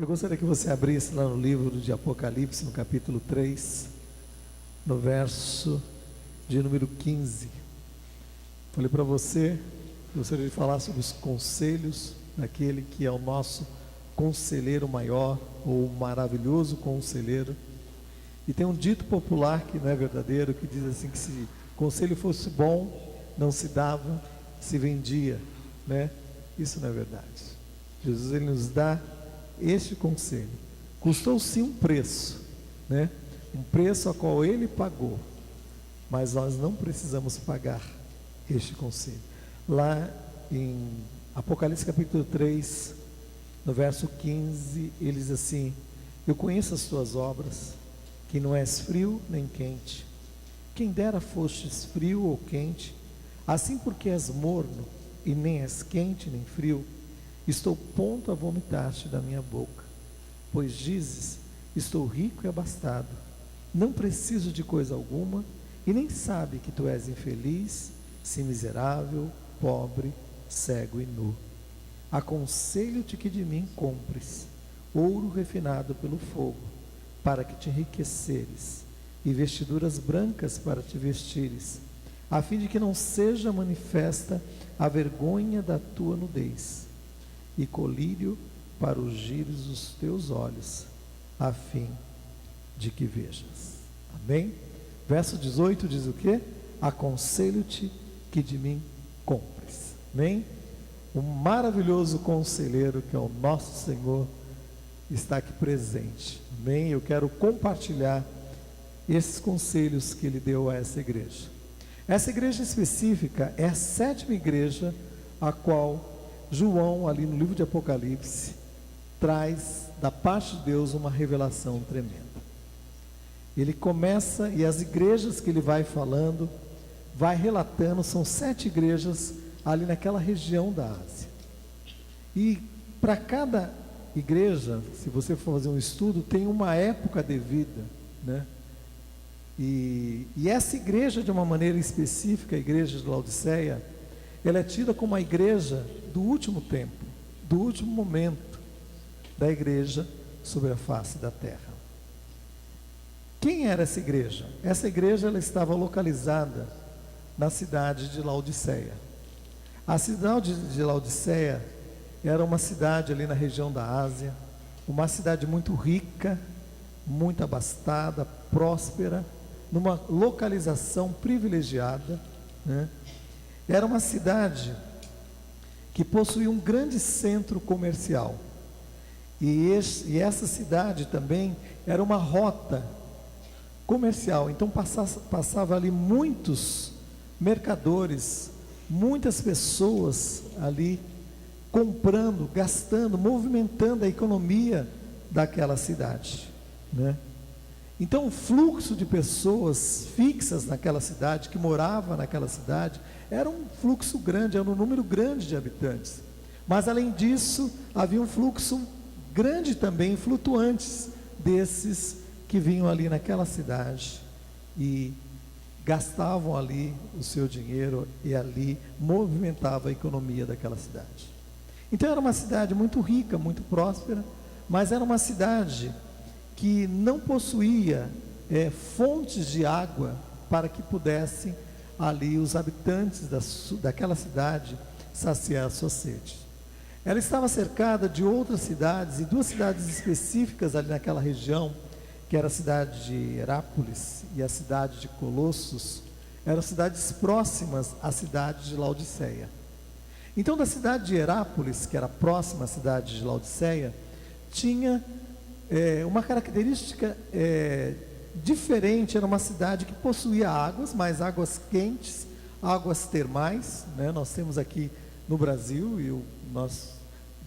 Eu gostaria que você abrisse lá no livro de Apocalipse, no capítulo 3, no verso de número 15. Falei para você, gostaria de falar sobre os conselhos daquele que é o nosso conselheiro maior, ou maravilhoso conselheiro. E tem um dito popular que não é verdadeiro, que diz assim, que se o conselho fosse bom, não se dava, se vendia, né? Isso não é verdade. Jesus, ele nos dá este conselho. Custou sim um preço, né? Um preço a qual ele pagou, mas nós não precisamos pagar este conselho. Lá em Apocalipse capítulo 3, no verso 15, ele diz assim: eu conheço as tuas obras, que não és frio nem quente. Quem dera fostes frio ou quente. Assim, porque és morno e nem és quente nem frio, estou pronto a vomitar-te da minha boca. Pois dizes: estou rico e abastado, não preciso de coisa alguma, e nem sabe que tu és infeliz, sim miserável, pobre, cego e nu. Aconselho-te que de mim compres ouro refinado pelo fogo, para que te enriqueceres, e vestiduras brancas para te vestires, a fim de que não seja manifesta a vergonha da tua nudez, e colírio para ungires os teus olhos, a fim de que vejas. Amém? Verso 18 diz o quê? Aconselho-te que de mim compres. Amém? O maravilhoso conselheiro que é o nosso Senhor está aqui presente. Amém? Eu quero compartilhar esses conselhos que ele deu a essa igreja. Essa igreja específica é a 7ª igreja a qual João, ali no livro de Apocalipse, traz da parte de Deus uma revelação tremenda. Ele começa, e as igrejas que ele vai falando, vai relatando, são 7 igrejas ali naquela região da Ásia. E para cada igreja, se você for fazer um estudo, tem uma época de vida, né? E essa igreja, de uma maneira específica, a igreja de Laodiceia, ela é tida como a igreja do último tempo, do último momento da igreja sobre a face da terra. Quem era essa igreja? Essa igreja, ela estava localizada na cidade de Laodiceia. A cidade de Laodiceia era uma cidade ali na região da Ásia, uma cidade muito rica, muito abastada, próspera, numa localização privilegiada, né? Era uma cidade que possuía um grande centro comercial, e essa cidade também era uma rota comercial, então passava ali muitos mercadores, muitas pessoas ali comprando, gastando, movimentando a economia daquela cidade, né? Então o fluxo de pessoas fixas naquela cidade, que morava naquela cidade, era um fluxo grande, era um número grande de habitantes. Mas além disso, havia um fluxo grande também, flutuantes, desses que vinham ali naquela cidade e gastavam ali o seu dinheiro e ali movimentava a economia daquela cidade. Então era uma cidade muito rica, muito próspera, mas era uma cidade que não possuía fontes de água para que pudessem ali os habitantes daquela cidade saciar a sua sede. Ela estava cercada de outras cidades, e 2 cidades específicas ali naquela região, que era a cidade de Herápolis e a cidade de Colossos, eram cidades próximas à cidade de Laodiceia. Então, da cidade de Herápolis, que era próxima à cidade de Laodiceia, tinha uma característica diferente. Era uma cidade que possuía águas, mas águas quentes, águas termais, né? Nós temos aqui no Brasil e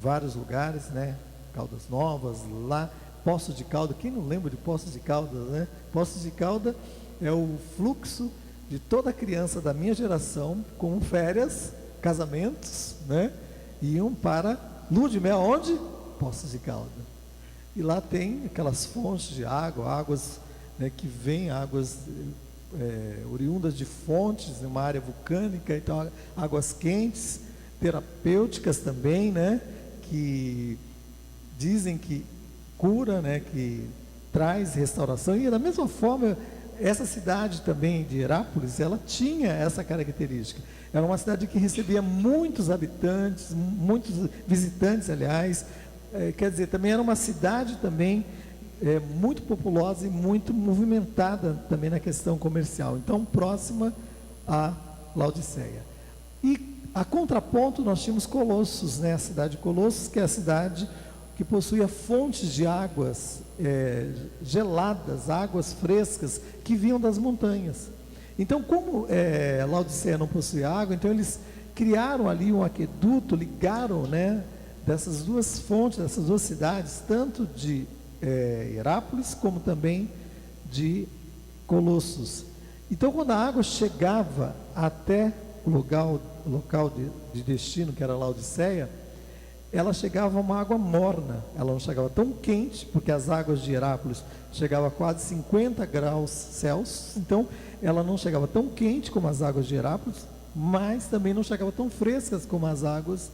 vários lugares, né? Caldas Novas, lá, Poços de Calda. Quem não lembra de Poços de Calda, né? Poços de Calda é o fluxo de toda criança da minha geração, com férias, casamentos, né? Iam para lua de mel, onde? Poços de Calda. E lá tem aquelas fontes de água, águas, né, que vêm, águas oriundas de fontes, uma área vulcânica, então águas quentes, terapêuticas também, né, que dizem que cura, né, que traz restauração. E da mesma forma, essa cidade também de Herápolis, ela tinha essa característica. Era uma cidade que recebia muitos habitantes, muitos visitantes, aliás. Quer dizer, também era uma cidade também muito populosa e muito movimentada também na questão comercial. Então, próxima a Laodiceia. E a contraponto nós tínhamos Colossos, né? A cidade de Colossos, que é a cidade que possuía fontes de águas geladas, águas frescas, que vinham das montanhas. Então, como Laodiceia não possuía água, então eles criaram ali um aqueduto, ligaram, né, dessas duas fontes, dessas duas cidades, tanto de Herápolis, como também de Colossos. Então, quando a água chegava até o local de destino, que era Laodiceia, ela chegava uma água morna, ela não chegava tão quente, porque as águas de Herápolis chegavam a quase 50 graus Celsius, então ela não chegava tão quente como as águas de Herápolis, mas também não chegava tão frescas como as águas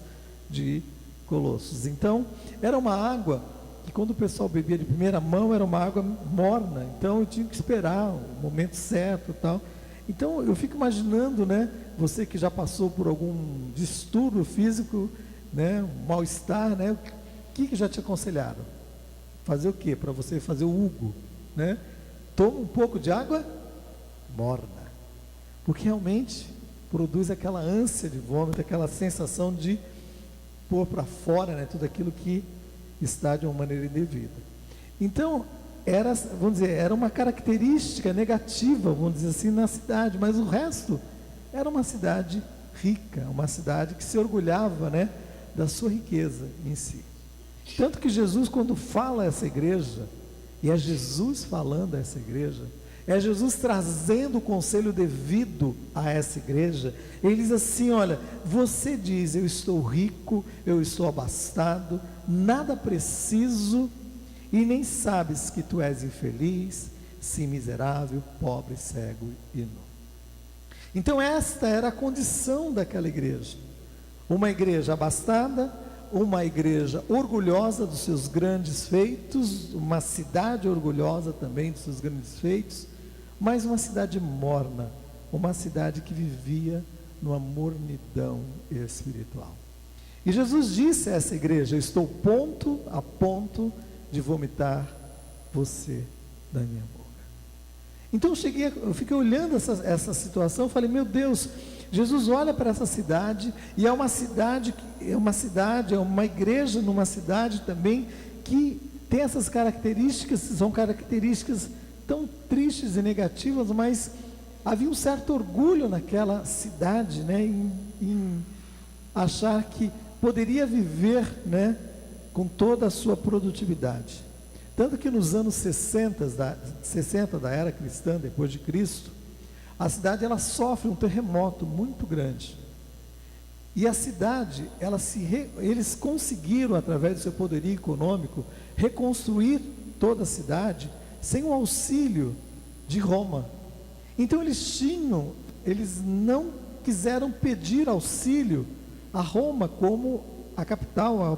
de Colossos. Então, era uma água que quando o pessoal bebia de primeira mão, era uma água morna, então eu tinha que esperar o momento certo e tal. Então, eu fico imaginando, né, você que já passou por algum distúrbio físico, né, um mal-estar, né, o que já te aconselharam? Fazer o quê? Para você fazer o Hugo, né? Toma um pouco de água morna, porque realmente produz aquela ânsia de vômito, aquela sensação de pôr para fora, né, tudo aquilo que está de uma maneira indevida. Então, vamos dizer, era uma característica negativa, vamos dizer assim, na cidade, mas o resto era uma cidade rica, uma cidade que se orgulhava, né, da sua riqueza em si. Tanto que Jesus, quando fala a essa igreja, e é Jesus falando a essa igreja, é Jesus trazendo o conselho devido a essa igreja, ele diz assim: olha, você diz, eu estou rico, eu estou abastado, nada preciso, e nem sabes que tu és infeliz, sim, miserável, pobre, cego e nu. Então esta era a condição daquela igreja, uma igreja abastada, uma igreja orgulhosa dos seus grandes feitos, uma cidade orgulhosa também dos seus grandes feitos, mas uma cidade morna, uma cidade que vivia numa mornidão espiritual. E Jesus disse a essa igreja: eu estou a ponto de vomitar você da minha boca. Então eu fiquei olhando essa situação, falei: meu Deus, Jesus olha para essa cidade, e é uma igreja numa cidade também que tem essas características, são características tão tristes e negativas, mas havia um certo orgulho naquela cidade, né, em achar que poderia viver, né, com toda a sua produtividade. Tanto que nos anos 60 da era cristã, depois de Cristo, a cidade ela sofre um terremoto muito grande. E a cidade, eles conseguiram, através do seu poderio econômico, reconstruir toda a cidade sem o auxílio de Roma. Então eles não quiseram pedir auxílio a Roma como a capital,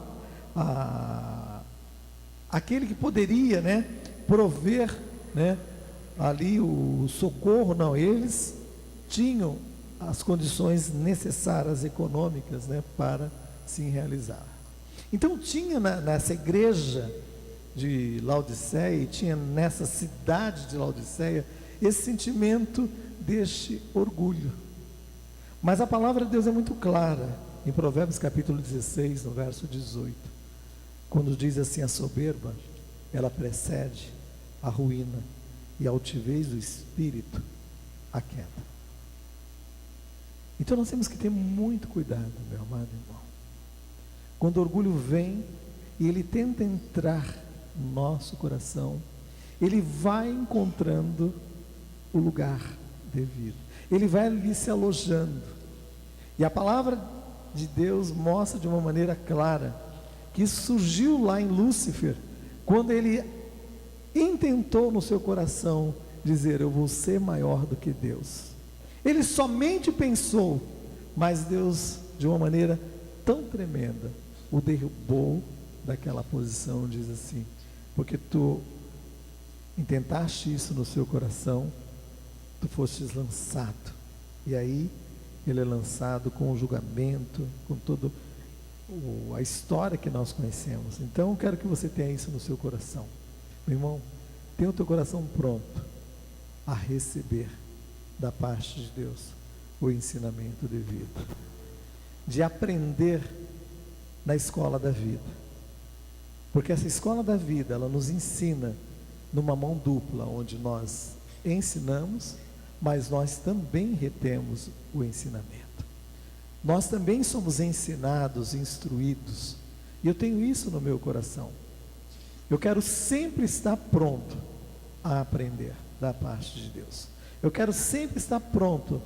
aquele que poderia, né, prover, né, ali o socorro. Não, eles tinham as condições necessárias econômicas, né, para se realizar. Então tinha nessa igreja de Laodiceia, e tinha nessa cidade de Laodiceia esse sentimento deste orgulho. Mas a palavra de Deus é muito clara em Provérbios capítulo 16, no verso 18, quando diz assim: a soberba, ela precede a ruína, e a altivez do espírito a queda. Então nós temos que ter muito cuidado, meu amado irmão, quando o orgulho vem e ele tenta entrar no nosso coração, ele vai encontrando o lugar devido, ele vai ali se alojando. E a palavra de Deus mostra de uma maneira clara que isso surgiu lá em Lúcifer, quando ele intentou no seu coração dizer: eu vou ser maior do que Deus. Ele somente pensou, mas Deus, de uma maneira tão tremenda, o derrubou daquela posição. Diz assim: porque tu intentaste isso no seu coração, tu fostes lançado, e aí ele é lançado com o julgamento, com toda a história que nós conhecemos. Então eu quero que você tenha isso no seu coração, meu irmão. Tenha o teu coração pronto a receber da parte de Deus o ensinamento devido, de aprender na escola da vida, porque essa escola da vida, ela nos ensina numa mão dupla, onde nós ensinamos, mas nós também retemos o ensinamento. Nós também somos ensinados, instruídos, e eu tenho isso no meu coração. Eu quero sempre estar pronto a aprender da parte de Deus. Eu quero sempre estar pronto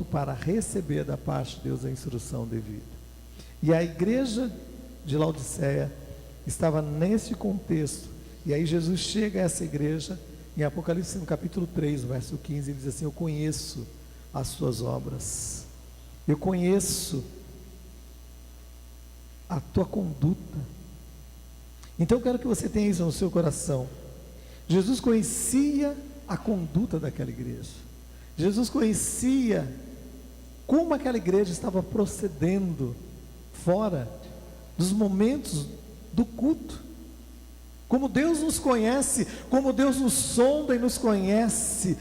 para receber da parte de Deus a instrução devida. E a igreja de Laodiceia estava nesse contexto, e aí Jesus chega a essa igreja, em Apocalipse no capítulo 3, no verso 15, ele diz assim: eu conheço as suas obras, eu conheço a tua conduta. Então eu quero que você tenha isso no seu coração. Jesus conhecia a conduta daquela igreja, Jesus conhecia como aquela igreja estava procedendo fora dos momentos do culto, como Deus nos conhece, como Deus nos sonda e nos conhece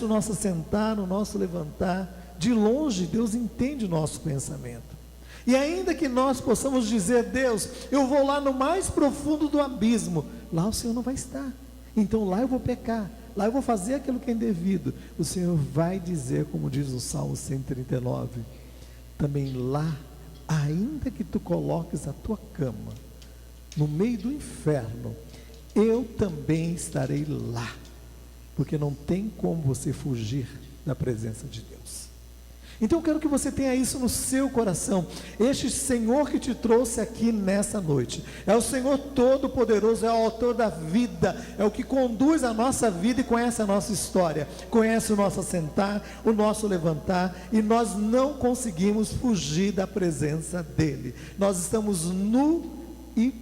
o nosso sentar, o nosso levantar. De longe Deus entende o nosso pensamento, e ainda que nós possamos dizer: Deus, eu vou lá no mais profundo do abismo, lá o Senhor não vai estar, então lá eu vou pecar, lá eu vou fazer aquilo que é indevido. O Senhor vai dizer, como diz o Salmo 139, também lá, ainda que tu coloques a tua cama no meio do inferno, eu também estarei lá, porque não tem como você fugir da presença de Deus. Então eu quero que você tenha isso no seu coração. Este Senhor que te trouxe aqui nessa noite é o Senhor Todo-Poderoso, é o autor da vida, é o que conduz a nossa vida e conhece a nossa história, conhece o nosso assentar, o nosso levantar, e nós não conseguimos fugir da presença dEle. Nós estamos nu e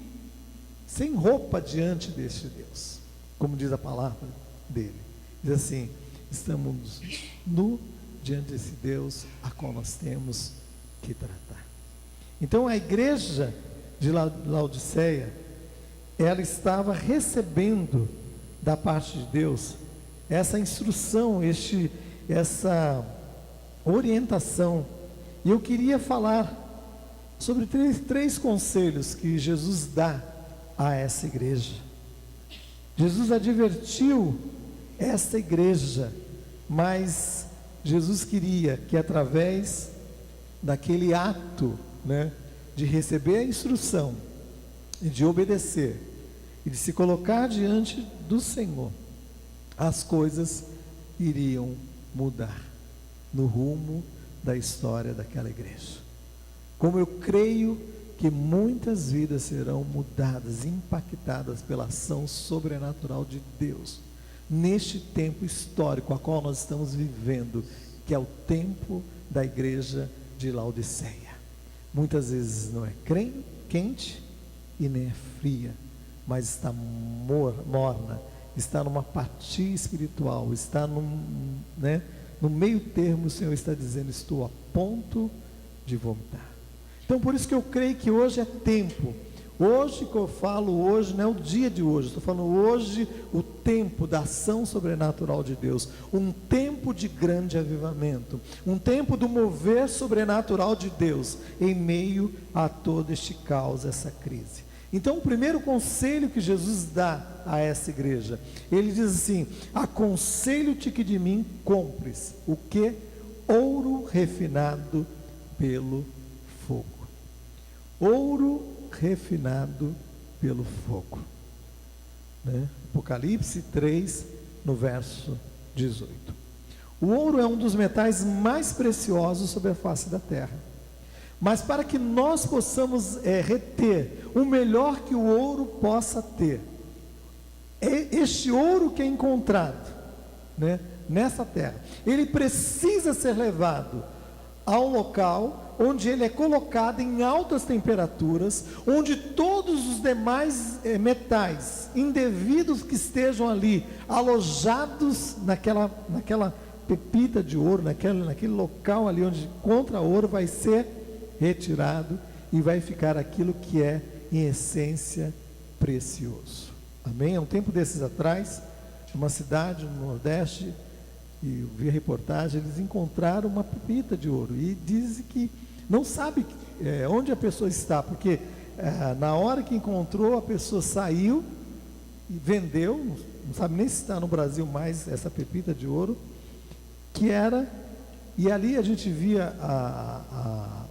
sem roupa diante deste Deus, como diz a palavra dele. Diz assim: estamos nu diante desse Deus a qual nós temos que tratar. Então a igreja de Laodiceia, ela estava recebendo da parte de Deus essa instrução, essa orientação. E eu queria falar sobre três conselhos que Jesus dá a essa igreja. Jesus advertiu essa igreja, mas Jesus queria que através daquele ato, de receber a instrução e de obedecer e de se colocar diante do Senhor, as coisas iriam mudar no rumo da história daquela igreja. Como eu creio que muitas vidas serão mudadas, impactadas pela ação sobrenatural de Deus neste tempo histórico a qual nós estamos vivendo, que é o tempo da igreja de Laodiceia. Muitas vezes não é quente e nem é fria, mas está morna, está numa apatia espiritual, está no meio termo. O Senhor está dizendo: estou a ponto de vomitar. Então por isso que eu creio que hoje é tempo. Hoje que eu falo, hoje não é o dia de hoje, estou falando hoje, o tempo da ação sobrenatural de Deus, um tempo de grande avivamento, um tempo do mover sobrenatural de Deus, em meio a todo este caos, essa crise. Então o primeiro conselho que Jesus dá a essa igreja, ele diz assim: aconselho-te que de mim compres, o que? Ouro refinado pelo fogo. Ouro refinado pelo fogo, Apocalipse 3, no verso 18. O ouro é um dos metais mais preciosos sobre a face da terra, mas para que nós possamos reter o melhor que o ouro possa ter, este ouro que é encontrado nessa terra, ele precisa ser levado ao local onde ele é colocado em altas temperaturas, onde todos os demais metais indevidos que estejam ali, alojados naquela pepita de ouro, naquele local ali onde encontra ouro, vai ser retirado e vai ficar aquilo que é, em essência, precioso. Amém? Há um tempo desses atrás, numa cidade no Nordeste, e eu vi a reportagem, eles encontraram uma pepita de ouro e dizem que não sabe onde a pessoa está, porque na hora que encontrou, a pessoa saiu e vendeu, não sabe nem se está no Brasil mais essa pepita de ouro, e ali a gente via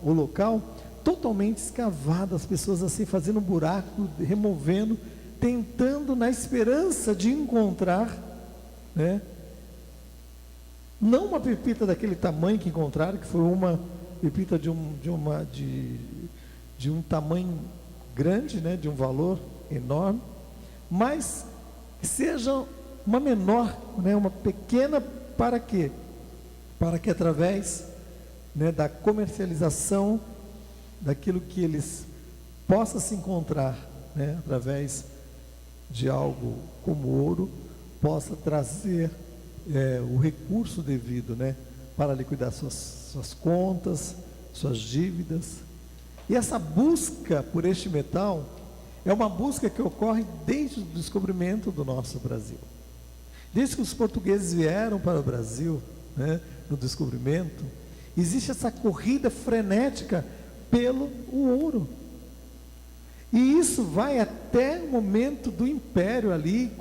o local totalmente escavado, as pessoas assim fazendo um buraco, removendo, tentando na esperança de encontrar, né? Não uma pepita daquele tamanho que encontraram, que foi uma pepita de um tamanho grande, né? De um valor enorme, mas que seja uma menor, né? Uma pequena, para quê? Para que através, né, da comercialização daquilo que eles possam se encontrar, né, através de algo como ouro, possa trazer o recurso devido, né, para liquidar suas contas, suas dívidas. E essa busca por este metal é uma busca que ocorre desde o descobrimento do nosso Brasil. Desde que os portugueses vieram para o Brasil, né, no descobrimento, existe essa corrida frenética pelo ouro. E isso vai até o momento do Império ali,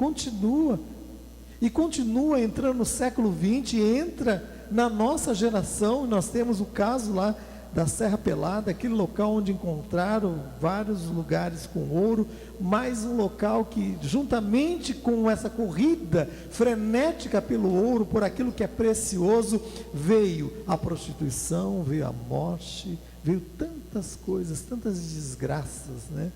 e continua entrando no século XX, entra na nossa geração. Nós temos o caso lá da Serra Pelada, aquele local onde encontraram vários lugares com ouro, mais um local que, juntamente com essa corrida frenética pelo ouro, por aquilo que é precioso, veio a prostituição, veio a morte, veio tantas coisas, tantas desgraças, né?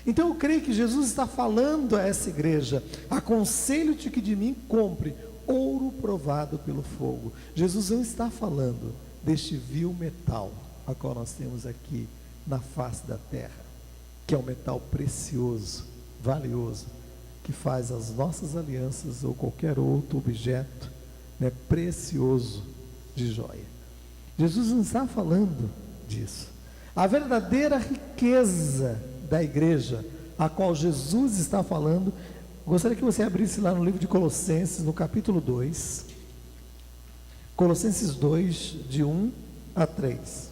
Então eu creio que Jesus está falando a essa igreja: aconselho-te que de mim compre ouro provado pelo fogo. Jesus não está falando deste vil metal a qual nós temos aqui na face da terra, que é um metal precioso, valioso, que faz as nossas alianças ou qualquer outro objeto, né, precioso de joia. Jesus não está falando disso. A verdadeira riqueza da igreja, a qual Jesus está falando, gostaria que você abrisse lá no livro de Colossenses, no capítulo 2, Colossenses 2, de 1 a 3.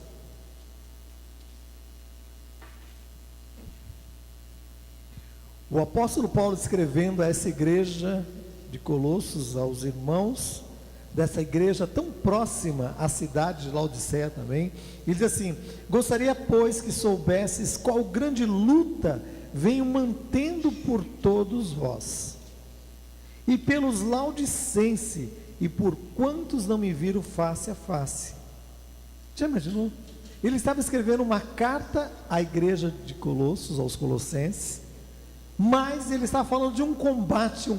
O apóstolo Paulo, escrevendo a essa igreja de Colossos, aos irmãos dessa igreja tão próxima à cidade de Laodiceia também, ele diz assim: gostaria, pois, que soubesses qual grande luta venho mantendo por todos vós, e pelos laodicenses, e por quantos não me viram face a face. Já imaginou? Ele estava escrevendo uma carta à igreja de Colossos, aos colossenses, mas ele estava falando de um combate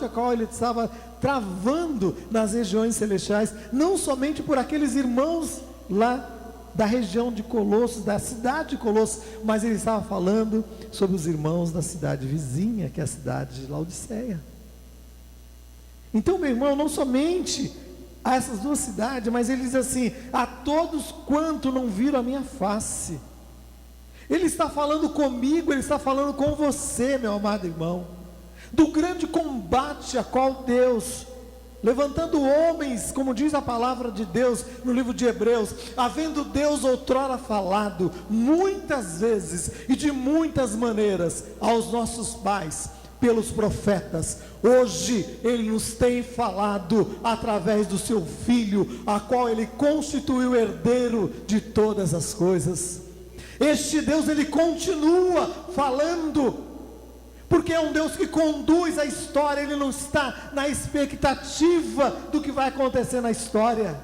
a qual ele estava travando nas regiões celestiais, não somente por aqueles irmãos lá da região de Colossos, da cidade de Colossos, mas ele estava falando sobre os irmãos da cidade vizinha, que é a cidade de Laodiceia. Então, meu irmão, não somente a essas duas cidades, mas ele diz assim: a todos quanto não viram a minha face. Ele está falando comigo, ele está falando com você, meu amado irmão, do grande combate a qual Deus, levantando homens, como diz a palavra de Deus no livro de Hebreus, havendo Deus outrora falado muitas vezes e de muitas maneiras aos nossos pais pelos profetas, hoje Ele nos tem falado através do seu Filho, a qual Ele constituiu herdeiro de todas as coisas. Este Deus, Ele continua falando, porque é um Deus que conduz a história. Ele não está na expectativa do que vai acontecer na história.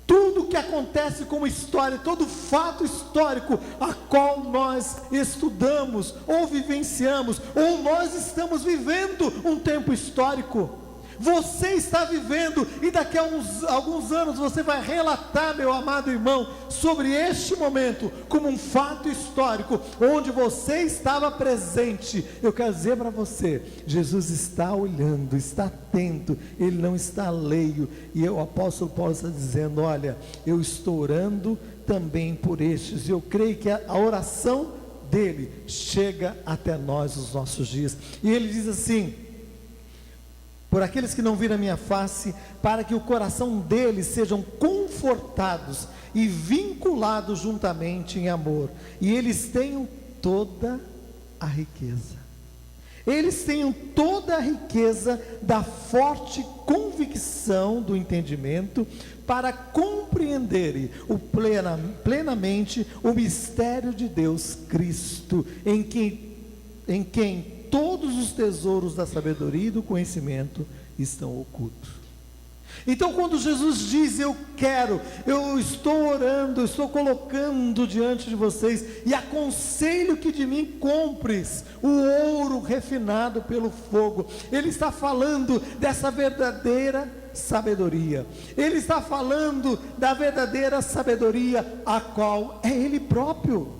Tudo que acontece como história, todo fato histórico a qual nós estudamos ou vivenciamos, ou nós estamos vivendo um tempo histórico, Você está vivendo, e daqui a alguns anos você vai relatar, meu amado irmão, sobre este momento, como um fato histórico, onde você estava presente. Eu quero dizer para você, Jesus está olhando, está atento, Ele não está alheio, e o apóstolo Paulo está dizendo: olha, eu estou orando também por estes, e eu creio que a oração dele chega até nós nos nossos dias. E ele diz assim: por aqueles que não viram a minha face, para que o coração deles sejam confortados e vinculados juntamente em amor, e eles tenham toda a riqueza. Eles tenham toda a riqueza da forte convicção do entendimento, para compreenderem plenamente o mistério de Deus Cristo, em quem todos os tesouros da sabedoria e do conhecimento estão ocultos. Então, quando Jesus diz: eu estou orando, eu estou colocando diante de vocês, e aconselho que de mim compres o ouro refinado pelo fogo, Ele está falando dessa verdadeira sabedoria. Ele está falando da verdadeira sabedoria, a qual é Ele próprio.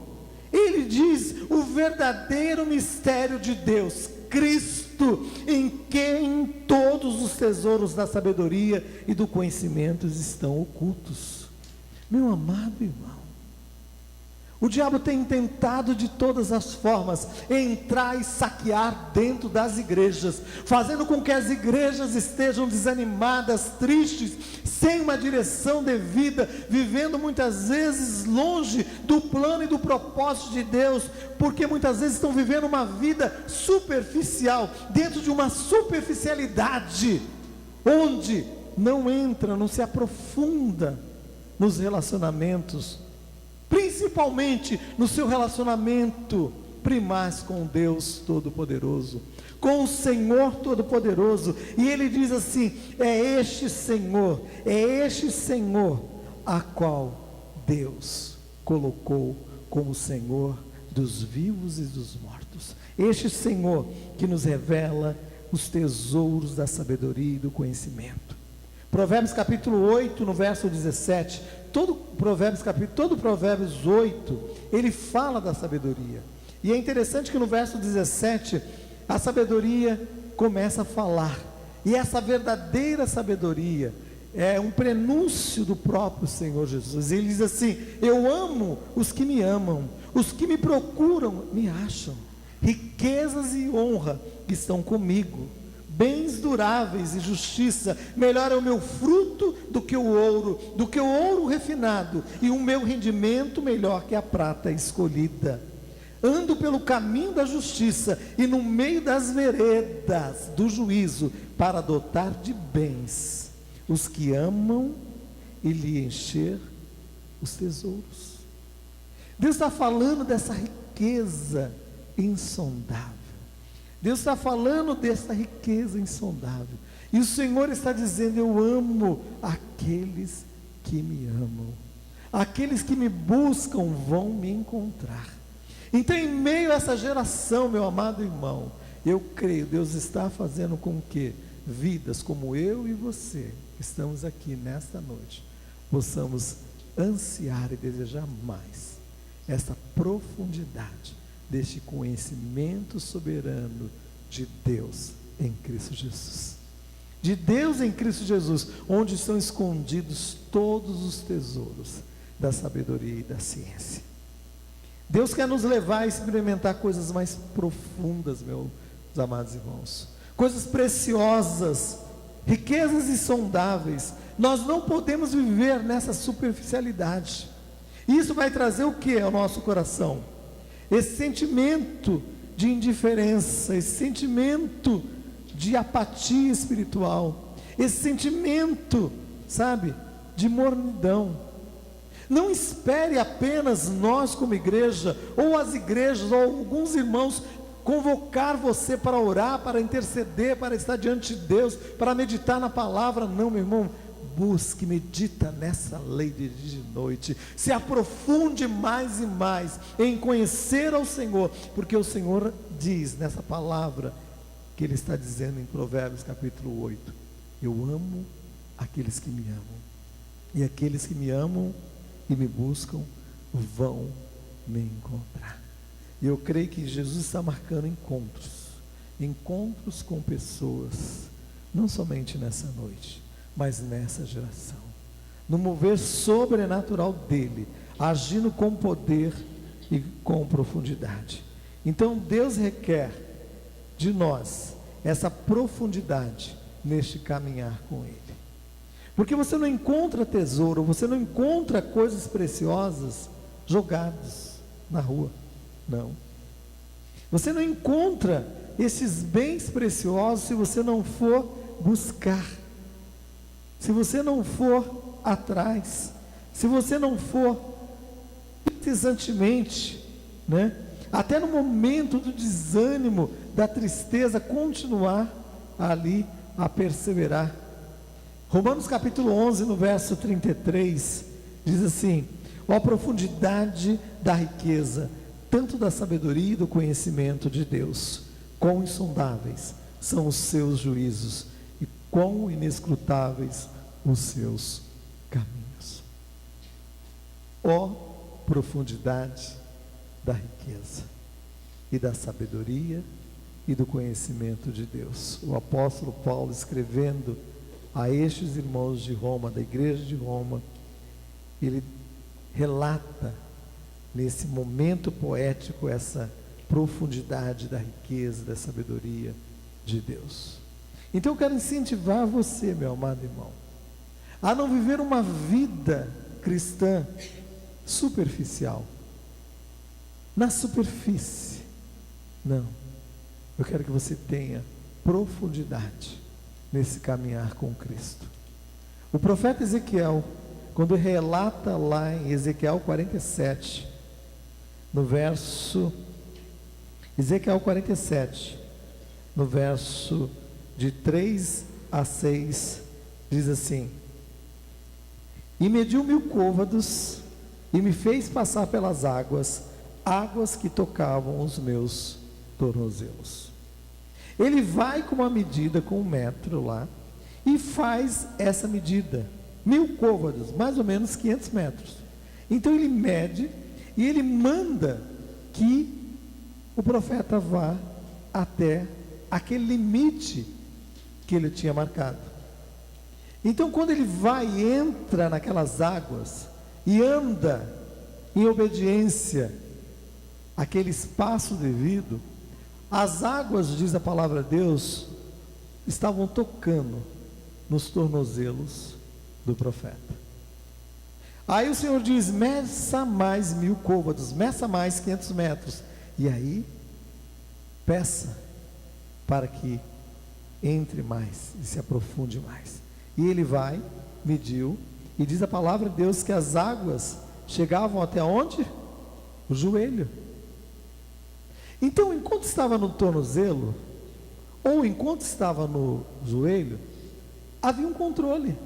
Ele diz: o verdadeiro mistério de Deus, Cristo, em quem todos os tesouros da sabedoria e do conhecimento estão ocultos. Meu amado irmão, o diabo tem tentado de todas as formas entrar e saquear dentro das igrejas, fazendo com que as igrejas estejam desanimadas, tristes, sem uma direção devida, vivendo muitas vezes longe do plano e do propósito de Deus, porque muitas vezes estão vivendo uma vida superficial, dentro de uma superficialidade, onde não entra, não se aprofunda nos relacionamentos, principalmente no seu relacionamento primaz com Deus Todo-Poderoso, com o Senhor Todo-Poderoso. E ele diz assim: é este Senhor a qual Deus colocou como Senhor dos vivos e dos mortos, este Senhor que nos revela os tesouros da sabedoria e do conhecimento. Provérbios capítulo 8, no verso 17, todo Provérbios 8, ele fala da sabedoria, e é interessante que no verso 17, a sabedoria começa a falar, e essa verdadeira sabedoria é um prenúncio do próprio Senhor Jesus. Ele diz assim: eu amo os que me amam, os que me procuram me acham, riquezas e honra estão comigo, bens duráveis e justiça, melhor é o meu fruto do que o ouro refinado, e o meu rendimento melhor que a prata escolhida. Ando pelo caminho da justiça e no meio das veredas do juízo, para dotar de bens os que amam e lhe encher os tesouros. Deus está falando dessa riqueza insondável. Deus está falando dessa riqueza insondável, e o Senhor está dizendo: eu amo aqueles que me amam, aqueles que me buscam vão me encontrar. Então, em meio a essa geração, meu amado irmão, eu creio, Deus está fazendo com que vidas como eu e você, que estamos aqui nesta noite, possamos ansiar e desejar mais essa profundidade deste conhecimento soberano de Deus em Cristo Jesus. De Deus em Cristo Jesus, onde estão escondidos todos os tesouros da sabedoria e da ciência. Deus quer nos levar a experimentar coisas mais profundas, meus amados irmãos, coisas preciosas, riquezas insondáveis. Nós não podemos viver nessa superficialidade. Isso vai trazer o que ao nosso coração? Esse sentimento de indiferença, esse sentimento de apatia espiritual, esse sentimento, sabe, de mornidão. Não espere apenas nós como igreja, ou as igrejas, ou alguns irmãos convocar você para orar, para interceder, para estar diante de Deus, para meditar na palavra. Não, meu irmão, busque, medita nessa lei de dia e de noite, se aprofunde mais e mais em conhecer ao Senhor, porque o Senhor diz nessa palavra, que Ele está dizendo em Provérbios capítulo 8, Eu amo aqueles que me amam. E aqueles que me amam e me buscam vão me encontrar. E eu creio que Jesus está marcando encontros com pessoas, não somente nessa noite, mas nessa geração, no mover sobrenatural dele, agindo com poder e com profundidade. Então Deus requer de nós essa profundidade neste caminhar com ele, porque você não encontra tesouro, você não encontra coisas preciosas jogadas na rua, não. Você não encontra esses bens preciosos se você não for buscar, se você não for atrás, se você não for incessantemente, né? Até no momento do desânimo, da tristeza, continuar ali a perseverar. Romanos capítulo 11, no verso 33, diz assim: ó a profundidade da riqueza, tanto da sabedoria e do conhecimento de Deus, quão insondáveis são os seus juízos e quão inescrutáveis os seus caminhos. Ó profundidade da riqueza e da sabedoria e do conhecimento de Deus. O apóstolo Paulo, escrevendo a estes irmãos de Roma, da igreja de Roma, ele relata nesse momento poético essa profundidade da riqueza, da sabedoria de Deus. Então eu quero incentivar você, meu amado irmão, a não viver uma vida cristã superficial, na superfície. Não, eu quero que você tenha profundidade nesse caminhar com Cristo. O profeta Ezequiel, quando relata lá em Ezequiel 47, no verso, Ezequiel 47, no verso de 3 a 6, diz assim: e mediu 1000 côvados, e me fez passar pelas águas que tocavam os meus tornozelos. Ele vai com uma medida, com 1 metro lá, e faz essa medida, 1000 côvados, mais ou menos 500 metros. Então ele mede, e ele manda que o profeta vá até aquele limite que ele tinha marcado. Então quando ele vai e entra naquelas águas, e anda em obediência àquele espaço devido, as águas, diz a palavra de Deus, estavam tocando nos tornozelos do profeta. Aí o Senhor diz: meça mais 1000 côvados, meça mais 500 metros, e aí peça para que entre mais e se aprofunde mais. E ele vai, mediu, e diz a palavra de Deus que as águas chegavam até onde? O joelho. Então, enquanto estava no tornozelo, ou enquanto estava no joelho, havia um controle.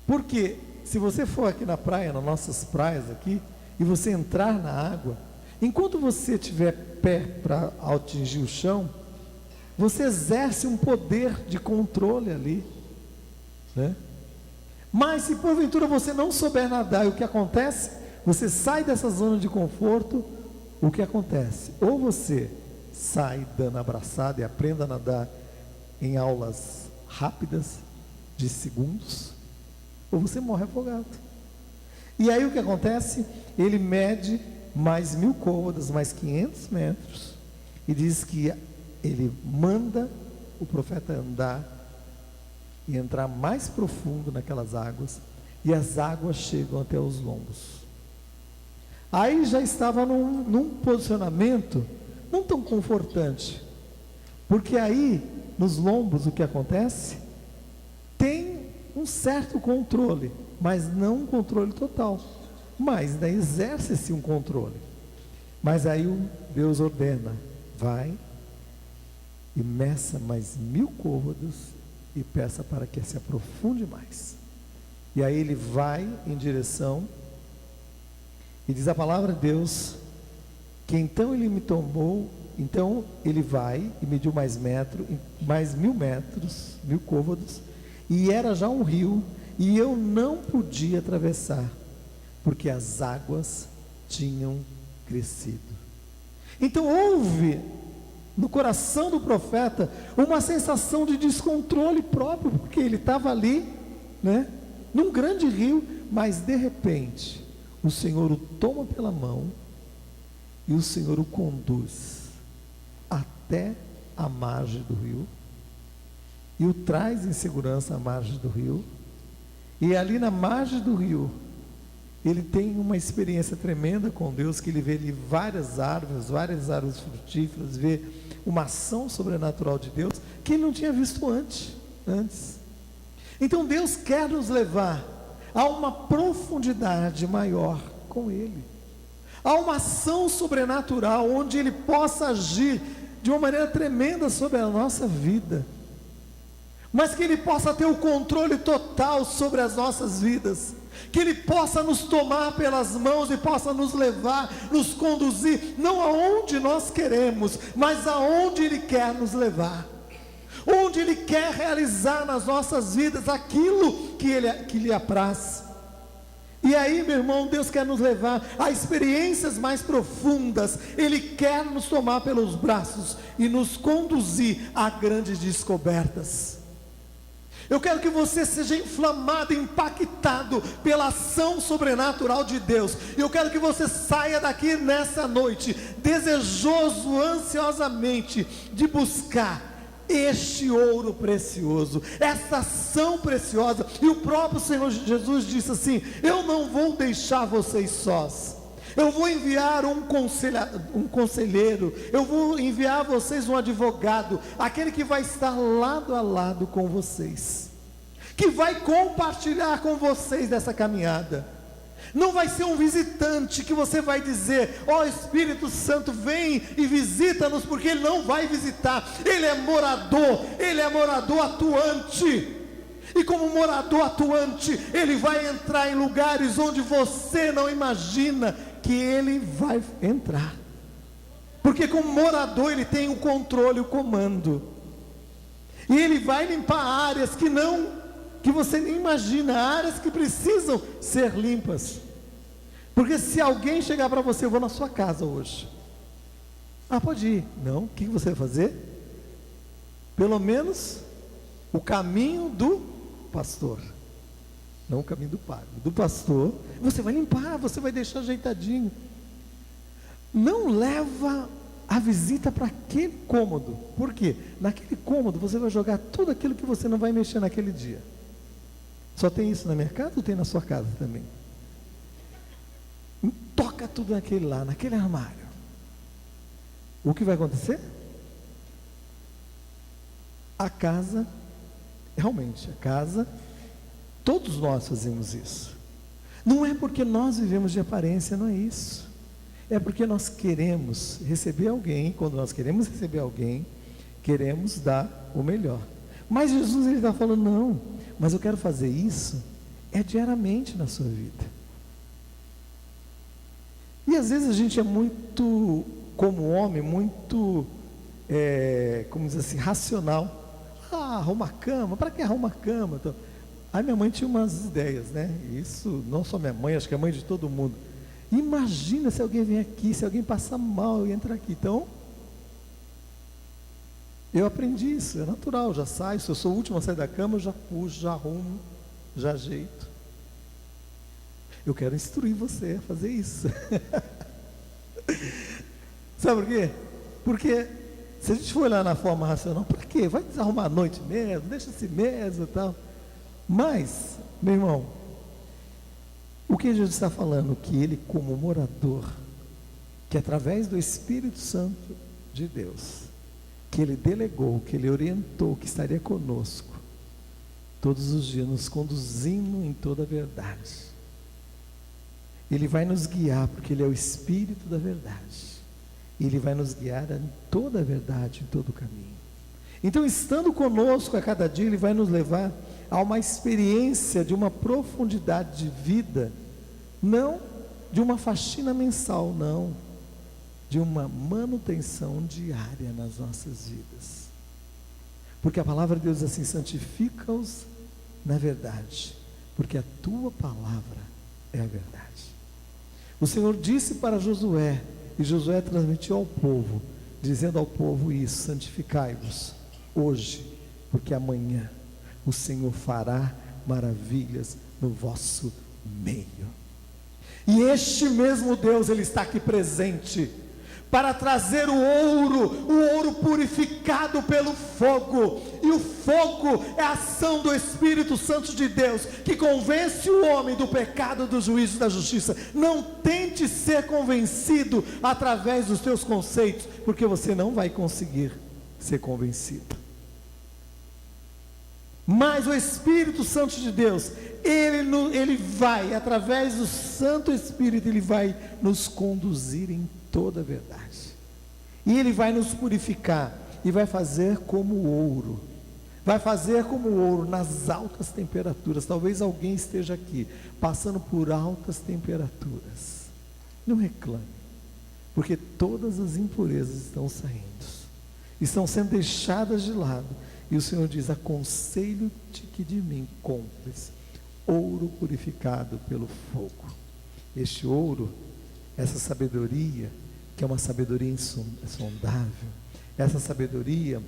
Porque se você for aqui na praia, nas nossas praias aqui, e você entrar na água, enquanto você tiver pé para atingir o chão, você exerce um poder de controle ali, né? Mas se porventura você não souber nadar, e o que acontece? Você sai dessa zona de conforto, o que acontece? Ou você sai dando abraçada e aprenda a nadar em aulas rápidas, de segundos, ou você morre afogado. E aí o que acontece? Ele mede mais 1000 côvados, mais 500 metros, e diz que ele manda o profeta andar e entrar mais profundo naquelas águas, e as águas chegam até os lombos. Aí já estava num posicionamento não tão confortante, porque aí nos lombos o que acontece? Tem um certo controle, mas não um controle total, mas daí exerce-se um controle. Mas aí Deus ordena: vai e meça mais 1000 côvados e peça para que se aprofunde mais. E aí ele vai em direção, e diz a palavra de Deus que então ele me tomou. Então ele vai e mediu mais 1000 metros, 1000 côvados, e era já um rio, e eu não podia atravessar, porque as águas tinham crescido. Então houve no coração do profeta uma sensação de descontrole próprio, porque ele estava ali, né, num grande rio, mas de repente o Senhor o toma pela mão e o Senhor o conduz até a margem do rio e o traz em segurança à margem do rio. E ali na margem do rio ele tem uma experiência tremenda com Deus, que ele vê ali várias árvores frutíferas, vê uma ação sobrenatural de Deus que ele não tinha visto antes. Então Deus quer nos levar a uma profundidade maior com Ele, a uma ação sobrenatural, onde Ele possa agir de uma maneira tremenda sobre a nossa vida, mas que Ele possa ter o controle total sobre as nossas vidas, que Ele possa nos tomar pelas mãos e possa nos levar, nos conduzir, não aonde nós queremos, mas aonde Ele quer nos levar, onde Ele quer realizar nas nossas vidas aquilo que lhe apraz. E aí, meu irmão, Deus quer nos levar a experiências mais profundas. Ele quer nos tomar pelos braços e nos conduzir a grandes descobertas. Eu quero que você seja inflamado, impactado pela ação sobrenatural de Deus. Eu quero que você saia daqui nessa noite, desejoso, ansiosamente, de buscar este ouro precioso, essa ação preciosa. E o próprio Senhor Jesus disse assim: eu não vou deixar vocês sós, eu vou enviar um conselheiro, eu vou enviar a vocês um advogado, aquele que vai estar lado a lado com vocês, que vai compartilhar com vocês dessa caminhada. Não vai ser um visitante que você vai dizer: ó Espírito Santo, vem e visita-nos, porque Ele não vai visitar. Ele é morador atuante. E como morador atuante, Ele vai entrar em lugares onde você não imagina que Ele vai entrar, porque como morador Ele tem o controle, o comando, e Ele vai limpar áreas que você nem imagina, áreas que precisam ser limpas. Porque se alguém chegar para você: eu vou na sua casa hoje. Ah, pode ir. Não, o que você vai fazer? Pelo menos o caminho do pastor, não o caminho do padre, do pastor. Você vai limpar, você vai deixar ajeitadinho. Não leva a visita para aquele cômodo. Por quê? Naquele cômodo você vai jogar tudo aquilo que você não vai mexer naquele dia. Só tem isso na minha casa ou tem na sua casa também? Toca tudo naquele armário. O que vai acontecer? A casa, todos nós fazemos isso. Não é porque nós vivemos de aparência, não é isso. É porque nós queremos receber alguém. Quando nós queremos receber alguém, queremos dar o melhor. Mas Jesus, Ele está falando: não, mas eu quero fazer isso diariamente na sua vida. E às vezes a gente é muito, como homem, muito, como diz assim, racional. Arruma a cama, para que arruma a cama? Então, aí minha mãe tinha umas ideias, né? Isso, não só minha mãe, acho que é a mãe de todo mundo. Imagina se alguém vem aqui, se alguém passar mal e entra aqui. Então, eu aprendi isso, é natural, já saio. Se eu sou o último a sair da cama, eu já puxo, já arrumo, já ajeito. Eu quero instruir você a fazer isso. Sabe por quê? Porque se a gente for olhar na forma racional, para quê? Vai desarrumar a noite mesmo, deixa assim mesmo e tal. Mas, meu irmão, o que Jesus está falando? Que Ele, como morador, que através do Espírito Santo de Deus, que Ele delegou, que Ele orientou, que estaria conosco todos os dias, nos conduzindo em toda a verdade. Ele vai nos guiar, porque Ele é o Espírito da verdade. Ele vai nos guiar em toda a verdade, em todo o caminho. Então, estando conosco a cada dia, Ele vai nos levar a uma experiência de uma profundidade de vida, não de uma faxina mensal, não, de uma manutenção diária nas nossas vidas. Porque a palavra de Deus diz assim: santifica-os na verdade, porque a tua palavra é a verdade. O Senhor disse para Josué, e Josué transmitiu ao povo, dizendo ao povo isso: santificai-vos hoje, porque amanhã o Senhor fará maravilhas no vosso meio. E este mesmo Deus, Ele está aqui presente, para trazer o ouro purificado pelo fogo, e o fogo é a ação do Espírito Santo de Deus, que convence o homem do pecado, do juízo e da justiça. Não tente ser convencido através dos teus conceitos, porque você não vai conseguir ser convencido. Mas o Espírito Santo de Deus, Ele vai, através do Santo Espírito, Ele vai nos conduzir em toda a verdade, e Ele vai nos purificar, e vai fazer como ouro, nas altas temperaturas. Talvez alguém esteja aqui, passando por altas temperaturas, não reclame, porque todas as impurezas estão sendo deixadas de lado, e o Senhor diz: aconselho-te que de mim compres ouro purificado pelo fogo. Este ouro, essa sabedoria, que é uma sabedoria insondável, essa sabedoria,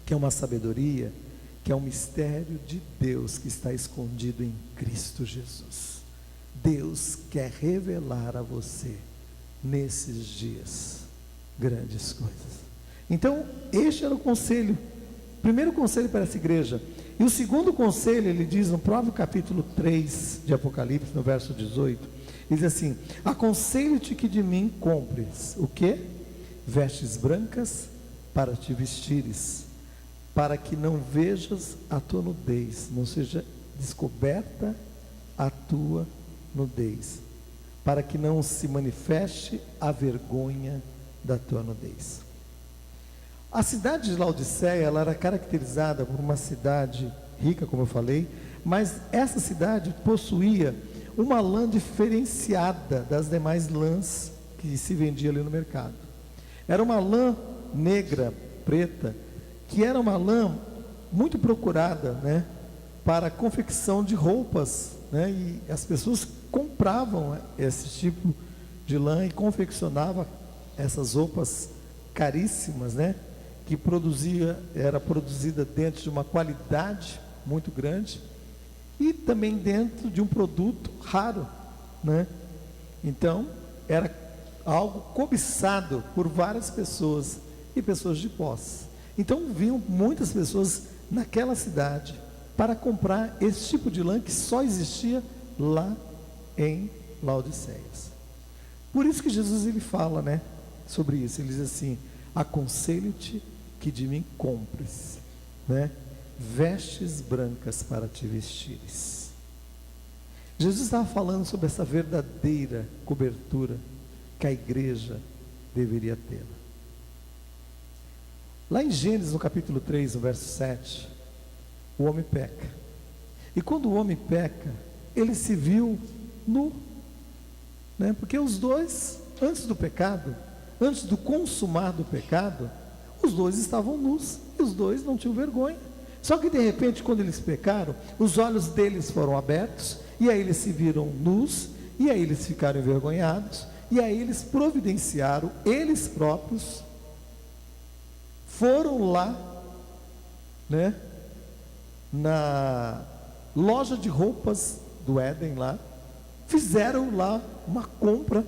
que é uma sabedoria, que é um mistério de Deus, que está escondido em Cristo Jesus. Deus quer revelar a você, nesses dias, grandes coisas. Então, este era o conselho, primeiro conselho para essa igreja. E o segundo conselho, ele diz no próprio capítulo 3 de Apocalipse, no verso 18, diz assim: aconselho-te que de mim compres, o quê? Vestes brancas para te vestires, para que não vejas a tua nudez, não seja descoberta a tua nudez, para que não se manifeste a vergonha da tua nudez. A cidade de Laodiceia, ela era caracterizada por uma cidade rica, como eu falei, mas essa cidade possuía uma lã diferenciada das demais lãs que se vendia ali no mercado. Era uma lã negra, preta, que era uma lã muito procurada, né, para a confecção de roupas, né, e as pessoas compravam esse tipo de lã e confeccionavam essas roupas caríssimas, né, que era produzida dentro de uma qualidade muito grande, e também dentro de um produto raro, né? Então, era algo cobiçado por várias pessoas, e pessoas de posse. Então, vinham muitas pessoas naquela cidade para comprar esse tipo de lã, que só existia lá em Laodiceias. Por isso que Jesus, ele fala, né, sobre isso. Ele diz assim: aconselho-te que de mim compres, né, vestes brancas para te vestires. Jesus estava falando sobre essa verdadeira cobertura que a igreja deveria ter. Lá em Gênesis, no capítulo 3, no verso 7, o homem peca, e quando o homem peca, ele se viu nu, né, porque os dois, antes do pecado, antes do consumar do pecado, os dois estavam nus, e os dois não tinham vergonha. Só que de repente, quando eles pecaram, os olhos deles foram abertos, e aí eles se viram nus, e aí eles ficaram envergonhados, e aí eles providenciaram, eles próprios, foram lá, né, na loja de roupas do Éden lá, fizeram lá uma compra,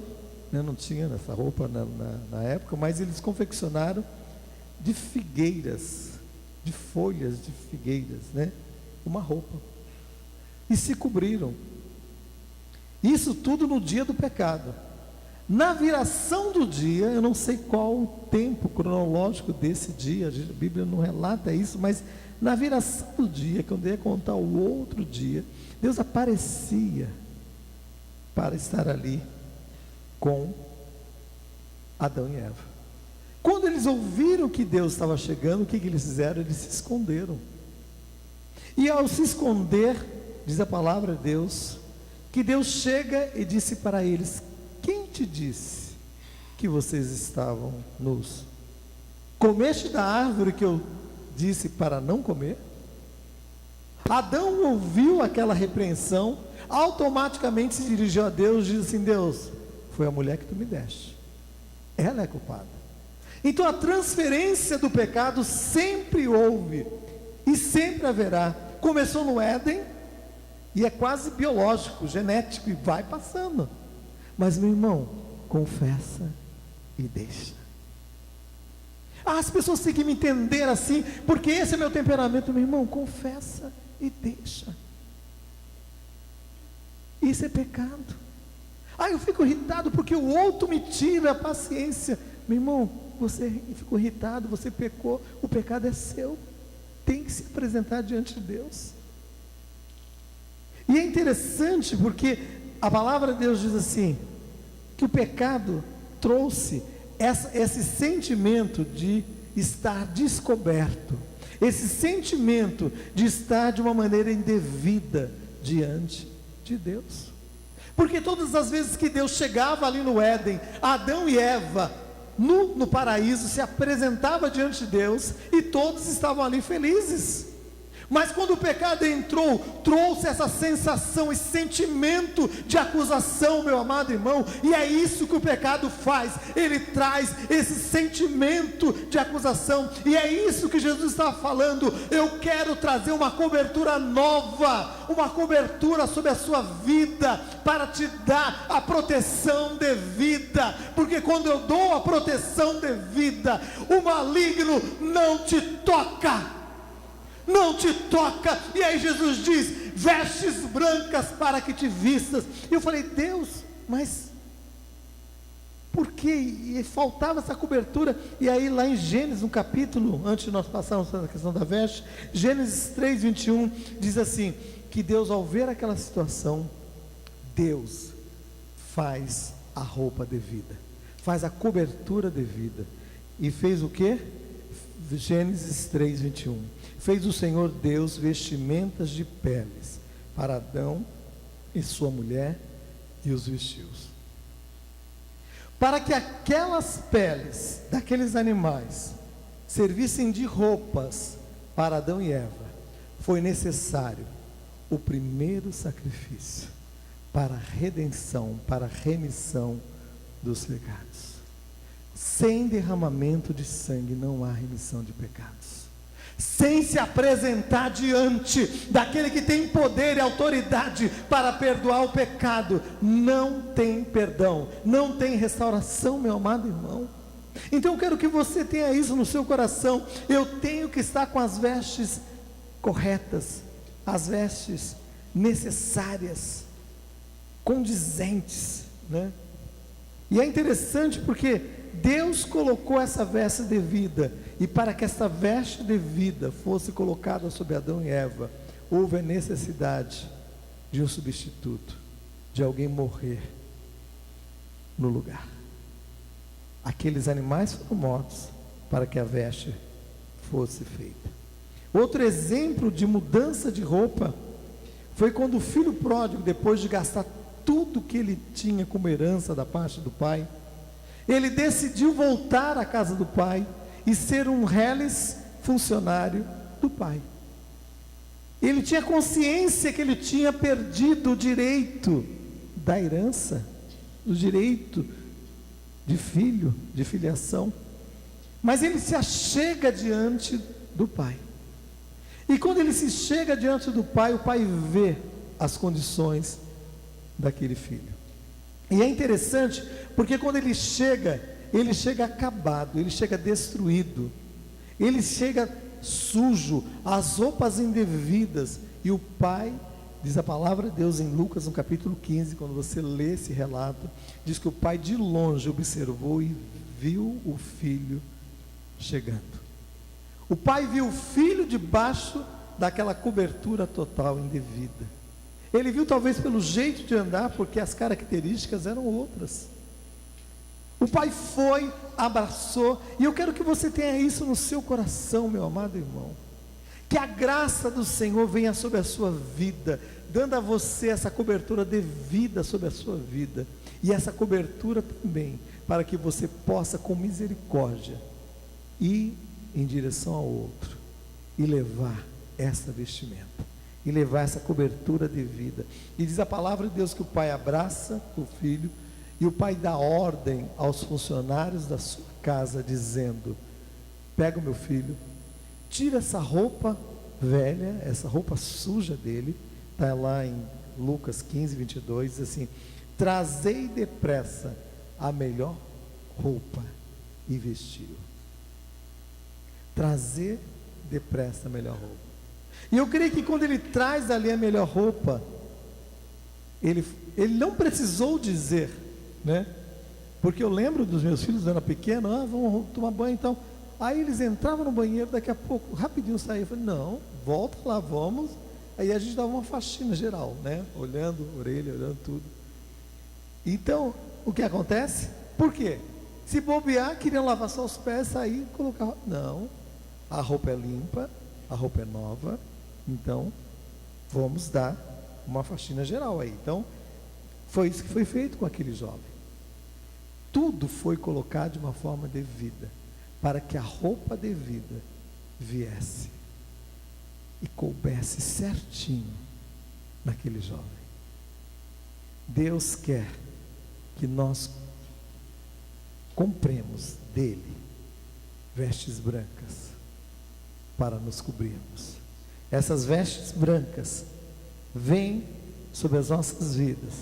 né, não tinha essa roupa na época, mas eles confeccionaram de figueiras, de folhas de figueiras, né, uma roupa, e se cobriram. Isso tudo no dia do pecado. Na viração do dia, eu não sei qual o tempo cronológico desse dia, a Bíblia não relata isso, mas na viração do dia, quando eu ia contar o outro dia, Deus aparecia para estar ali com Adão e Eva. Quando eles ouviram que Deus estava chegando, o que eles fizeram? Eles se esconderam. E ao se esconder, diz a palavra de Deus, que Deus chega e disse para eles: quem te disse que vocês estavam nus? Comeste da árvore que eu disse para não comer? Adão ouviu aquela repreensão, automaticamente se dirigiu a Deus e disse assim: Deus, foi a mulher que tu me deste, ela é culpada. Então a transferência do pecado sempre houve e sempre haverá. Começou no Éden e é quase biológico, genético, e vai passando. Mas, meu irmão, confessa e deixa. As pessoas têm que me entender assim, porque esse é meu temperamento. Meu irmão, confessa e deixa. Isso é pecado. Eu fico irritado porque o outro me tira a paciência. Meu irmão, você ficou irritado, você pecou, o pecado é seu, tem que se apresentar diante de Deus. E é interessante porque a palavra de Deus diz assim, que o pecado trouxe esse sentimento de estar descoberto, esse sentimento de estar de uma maneira indevida diante de Deus. Porque todas as vezes que Deus chegava ali no Éden, Adão e Eva, no paraíso, se apresentava diante de Deus, e todos estavam ali felizes. Mas quando o pecado entrou, trouxe essa sensação, esse sentimento de acusação, meu amado irmão. E é isso que o pecado faz, ele traz esse sentimento de acusação. E é isso que Jesus estava falando: eu quero trazer uma cobertura nova, uma cobertura sobre a sua vida, para te dar a proteção devida. Porque quando eu dou a proteção devida, o maligno não te toca. Não te toca. E aí Jesus diz: vestes brancas para que te vistas. E eu falei: Deus, mas por que? E faltava essa cobertura. E aí lá em Gênesis, no capítulo, antes de nós passarmos a questão da veste, Gênesis 3:21, diz assim, que Deus, ao ver aquela situação, Deus faz a roupa devida, faz a cobertura devida. E fez o que? Gênesis 3:21, fez o Senhor Deus vestimentas de peles para Adão e sua mulher, e os vestiu, para que aquelas peles daqueles animais servissem de roupas para Adão e Eva. Foi necessário o primeiro sacrifício para a redenção, para a remissão dos pecados. Sem derramamento de sangue não há remissão de pecados. Sem se apresentar diante daquele que tem poder e autoridade para perdoar o pecado, não tem perdão, não tem restauração, meu amado irmão. Então eu quero que você tenha isso no seu coração. Eu tenho que estar com as vestes corretas, as vestes necessárias, condizentes, né? E é interessante porque Deus colocou essa veste devida, e para que essa veste devida fosse colocada sobre Adão e Eva, houve a necessidade de um substituto, de alguém morrer no lugar. Aqueles animais foram mortos para que a veste fosse feita. Outro exemplo de mudança de roupa foi quando o filho pródigo, depois de gastar tudo que ele tinha como herança da parte do pai, ele decidiu voltar à casa do pai e ser um reles funcionário do pai. Ele tinha consciência que ele tinha perdido o direito da herança, o direito de filho, de filiação, mas ele se achega diante do pai. E quando ele se chega diante do pai, o pai vê as condições daquele filho. E é interessante, porque quando ele chega acabado, ele chega destruído, ele chega sujo, as roupas indevidas, e o pai, diz a palavra de Deus em Lucas, no capítulo 15, quando você lê esse relato, diz que o pai de longe observou e viu o filho chegando. O pai viu o filho debaixo daquela cobertura total indevida. Ele viu talvez pelo jeito de andar, porque as características eram outras. O pai foi, abraçou, e eu quero que você tenha isso no seu coração, meu amado irmão. Que a graça do Senhor venha sobre a sua vida, dando a você essa cobertura devida sobre a sua vida, e essa cobertura também, para que você possa com misericórdia ir em direção ao outro, e levar essa vestimenta, e levar essa cobertura de vida. E diz a palavra de Deus que o pai abraça o filho e o pai dá ordem aos funcionários da sua casa, dizendo: pega o meu filho, tira essa roupa velha, essa roupa suja dele, está lá em Lucas 15, 22, diz assim: trazei depressa a melhor roupa e vestiu. Trazer depressa a melhor roupa. E eu creio que quando ele traz ali a melhor roupa, ele não precisou dizer, né? Porque eu lembro dos meus filhos, era pequeno, vamos tomar banho então. Aí eles entravam no banheiro, daqui a pouco, rapidinho saía. Eu falei: não, volta lá, vamos. Aí a gente dava uma faxina geral, né? Olhando a orelha, olhando tudo. Então, o que acontece? Por quê? Se bobear, queriam lavar só os pés, sair e colocar. Não, a roupa é limpa, a roupa é nova, então vamos dar uma faxina geral aí. Então, foi isso que foi feito com aquele jovem. Tudo foi colocado de uma forma devida, para que a roupa devida viesse e coubesse certinho naquele jovem. Deus quer que nós compremos dele vestes brancas para nos cobrirmos. Essas vestes brancas vêm sobre as nossas vidas,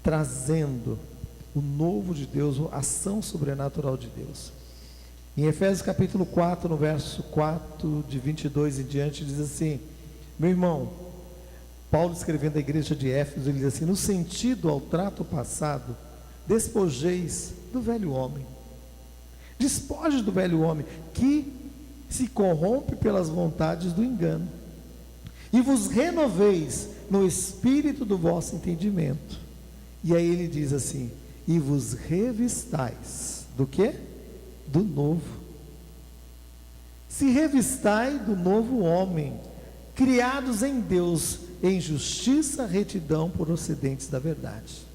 trazendo o novo de Deus, a ação sobrenatural de Deus. Em Efésios capítulo 4, no verso 4, de 22 em diante, diz assim: meu irmão, Paulo escrevendo à igreja de Éfeso, ele diz assim: no sentido ao trato passado, despojeis do velho homem. Despoje do velho homem, que se corrompe pelas vontades do engano, e vos renoveis no espírito do vosso entendimento. E aí ele diz assim: e vos revistais do quê? Do novo. Se revistai do novo homem, criados em Deus, em justiça, retidão, procedentes da verdade.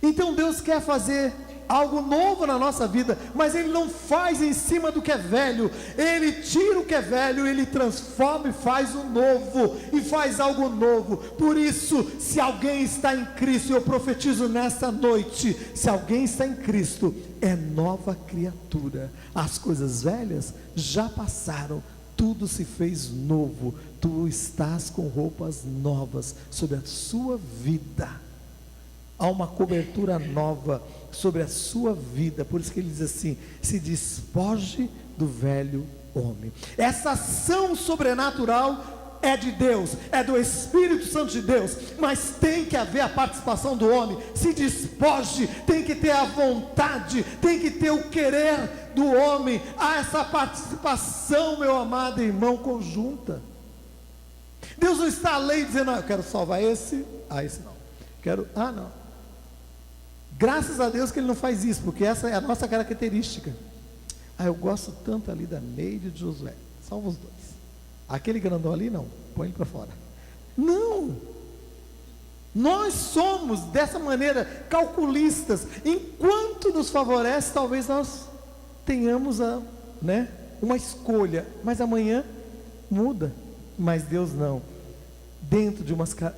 Então Deus quer fazer algo novo na nossa vida, mas Ele não faz em cima do que é velho. Ele tira o que é velho, Ele transforma e faz o novo, e faz algo novo. Por isso, se alguém está em Cristo, eu profetizo nesta noite, se alguém está em Cristo, é nova criatura. As coisas velhas já passaram, tudo se fez novo. Tu estás com roupas novas sobre a sua vida. Há uma cobertura nova sobre a sua vida. Por isso que ele diz assim: se despoje do velho homem. Essa ação sobrenatural é de Deus, é do Espírito Santo de Deus, mas tem que haver a participação do homem. Se despoje, tem que ter a vontade, tem que ter o querer do homem. Há essa participação, meu amado irmão, conjunta. Deus não está ali dizendo: eu quero salvar esse, esse não, não. Graças a Deus que Ele não faz isso, porque essa é a nossa característica. Eu gosto tanto ali da Neide e de Josué, salva os dois. Aquele grandão ali não, põe ele para fora. Não, nós somos dessa maneira calculistas. Enquanto nos favorece, talvez nós tenhamos uma escolha, mas amanhã muda. Mas Deus não. Dentro de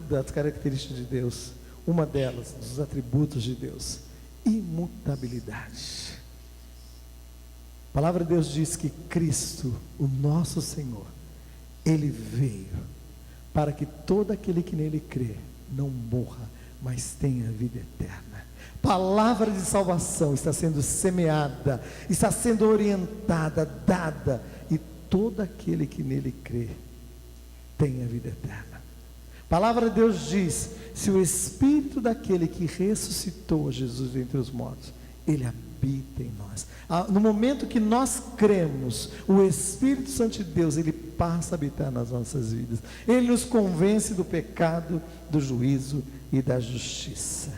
das características de Deus, uma delas, dos atributos de Deus, imutabilidade. A palavra de Deus diz que Cristo, o nosso Senhor, Ele veio para que todo aquele que nele crê não morra, mas tenha vida eterna. Palavra de salvação está sendo semeada, está sendo orientada, dada, e todo aquele que nele crê tenha vida eterna. A palavra de Deus diz: se o Espírito daquele que ressuscitou Jesus dentre os mortos, Ele habita em nós. No momento que nós cremos, o Espírito Santo de Deus, Ele passa a habitar nas nossas vidas. Ele nos convence do pecado, do juízo e da justiça.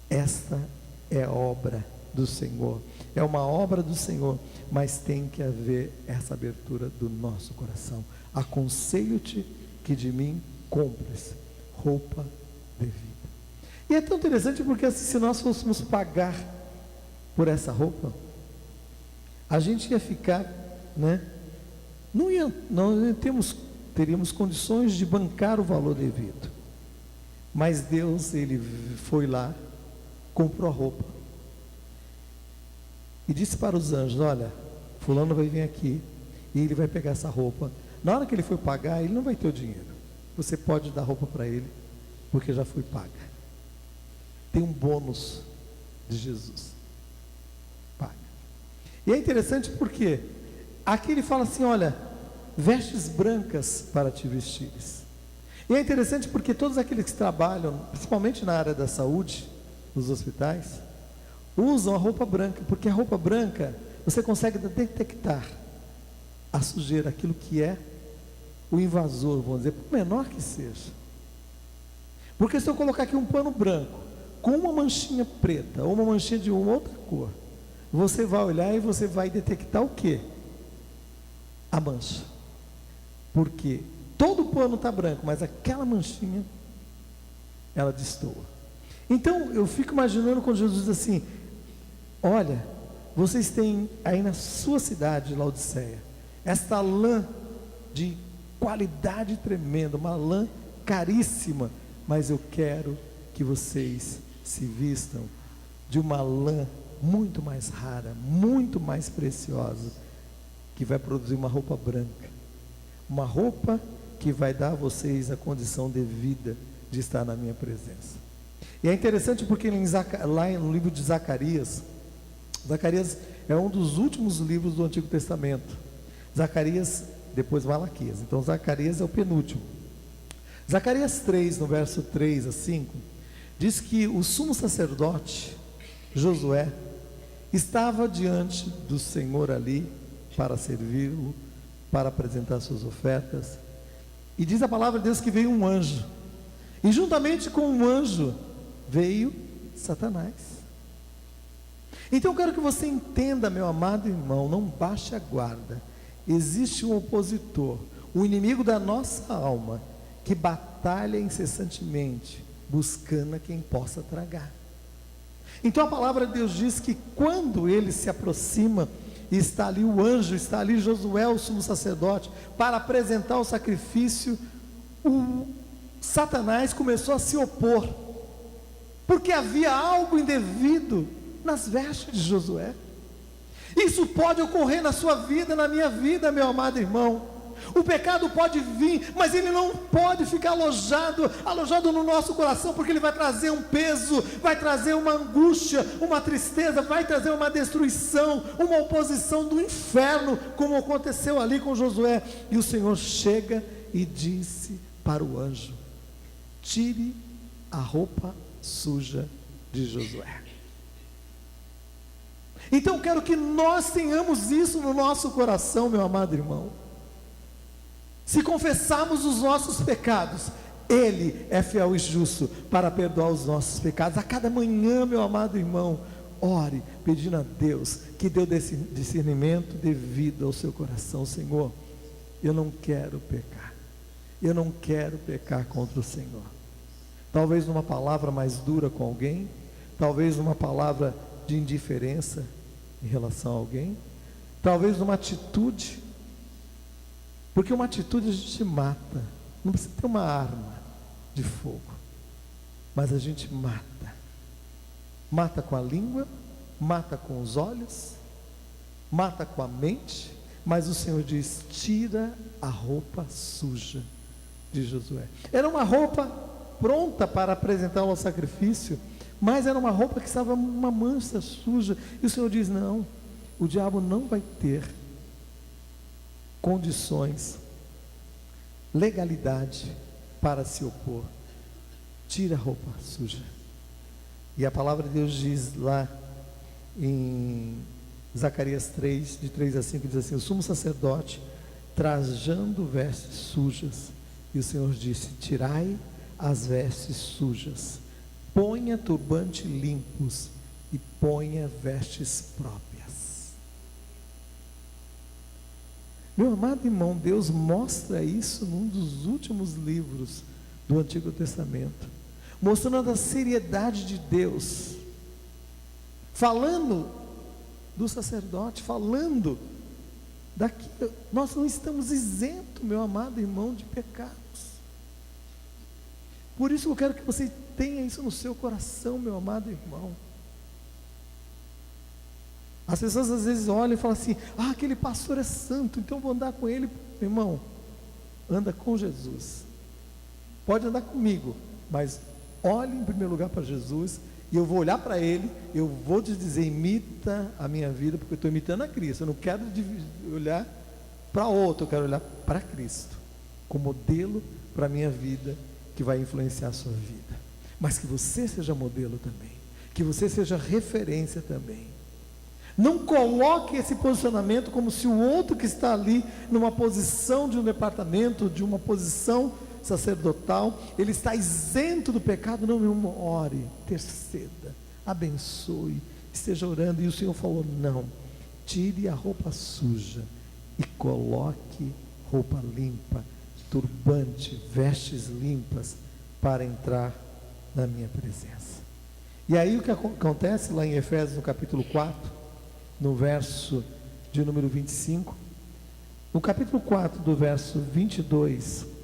Esta é obra do Senhor, é uma obra do Senhor, mas tem que haver essa abertura do nosso coração. Aconselho-te que de mim compres roupa de vida. E é tão interessante porque assim, se nós fôssemos pagar por essa roupa, a gente ia ficar, não temos teríamos condições de bancar o valor devido. Mas Deus, Ele foi lá, comprou a roupa e disse para os anjos: olha, fulano vai vir aqui e ele vai pegar essa roupa. Na hora que ele for pagar, ele não vai ter o dinheiro. Você pode dar roupa para ele, porque já foi paga. Tem um bônus de Jesus. Paga. E é interessante porque aqui ele fala assim: olha, vestes brancas para te vestires. E é interessante porque todos aqueles que trabalham, principalmente na área da saúde, nos hospitais, usam a roupa branca, porque a roupa branca você consegue detectar a sujeira, aquilo que é o invasor, vamos dizer, por menor que seja. Porque se eu colocar aqui um pano branco com uma manchinha preta ou uma manchinha de uma outra cor, você vai olhar e você vai detectar o quê? A mancha. Porque todo o pano está branco, mas aquela manchinha, ela destoa. Então eu fico imaginando quando Jesus diz assim: olha, vocês têm aí na sua cidade de Laodiceia esta lã de qualidade tremenda, uma lã caríssima, mas eu quero que vocês se vistam de uma lã muito mais rara, muito mais preciosa, que vai produzir uma roupa branca, uma roupa que vai dar a vocês a condição devida de estar na minha presença. E é interessante porque lá no livro de Zacarias é um dos últimos livros do Antigo Testamento. Zacarias, depois Malaquias. Então Zacarias é o penúltimo. Zacarias 3, no verso 3 a 5, diz que o sumo sacerdote Josué estava diante do Senhor ali para servi-lo, para apresentar suas ofertas. E diz a palavra de Deus que veio um anjo. E juntamente com um anjo veio Satanás. Então eu quero que você entenda, meu amado irmão, não baixe a guarda. Existe um opositor, o inimigo da nossa alma, que batalha incessantemente, buscando a quem possa tragar. Então a palavra de Deus diz que quando ele se aproxima, e está ali o anjo, está ali Josué, o sumo sacerdote, para apresentar o sacrifício, o Satanás começou a se opor, porque havia algo indevido nas vestes de Josué. Isso pode ocorrer na sua vida, na minha vida, meu amado irmão. O pecado pode vir, mas ele não pode ficar alojado no nosso coração, porque ele vai trazer um peso, vai trazer uma angústia, uma tristeza, vai trazer uma destruição, uma oposição do inferno, como aconteceu ali com Josué. E o Senhor chega e disse para o anjo: tire a roupa suja de Josué. Então eu quero que nós tenhamos isso no nosso coração, meu amado irmão. Se confessarmos os nossos pecados, Ele é fiel e justo para perdoar os nossos pecados. A cada manhã, meu amado irmão, ore pedindo a Deus que dê o discernimento devido ao seu coração. Senhor, eu não quero pecar, eu não quero pecar contra o Senhor. Talvez numa palavra mais dura com alguém, talvez numa palavra de indiferença em relação a alguém, talvez numa atitude, porque uma atitude a gente mata, não precisa ter uma arma de fogo, mas a gente mata com a língua, mata com os olhos, mata com a mente, mas o Senhor diz: tira a roupa suja de Josué. Era uma roupa pronta para apresentar ao sacrifício, mas era uma roupa que estava uma mancha suja, e o Senhor diz: não, o diabo não vai ter condições, legalidade para se opor. Tira a roupa suja. E a palavra de Deus diz lá em Zacarias 3, de 3 a 5, diz assim: o sumo sacerdote trajando vestes sujas, e o Senhor disse: tirai as vestes sujas, ponha turbante limpos e ponha vestes próprias. Meu amado irmão, Deus mostra isso num dos últimos livros do Antigo Testamento, mostrando a seriedade de Deus, falando do sacerdote, falando Daqui, nós não estamos isentos, meu amado irmão, de pecados. Por isso eu quero que você tenha isso no seu coração, meu amado irmão. As pessoas às vezes olham e falam assim: ah, aquele pastor é santo, então vou andar com ele. Irmão, anda com Jesus. Pode andar comigo, mas olhe em primeiro lugar para Jesus, e eu vou olhar para Ele, eu vou te dizer, imita a minha vida, porque eu estou imitando a Cristo. Eu não quero olhar para outro, eu quero olhar para Cristo, como modelo para a minha vida, que vai influenciar a sua vida. Mas que você seja modelo também, que você seja referência também. Não coloque esse posicionamento como se o outro que está ali, numa posição de um departamento, de uma posição sacerdotal, ele está isento do pecado. Não, meu irmão, ore, interceda, abençoe, esteja orando. E o Senhor falou: não, tire a roupa suja e coloque roupa limpa, turbante, vestes limpas, para entrar na minha presença. E aí o que acontece lá em Efésios, no capítulo 4, no verso de número 25, no capítulo 4, do verso 22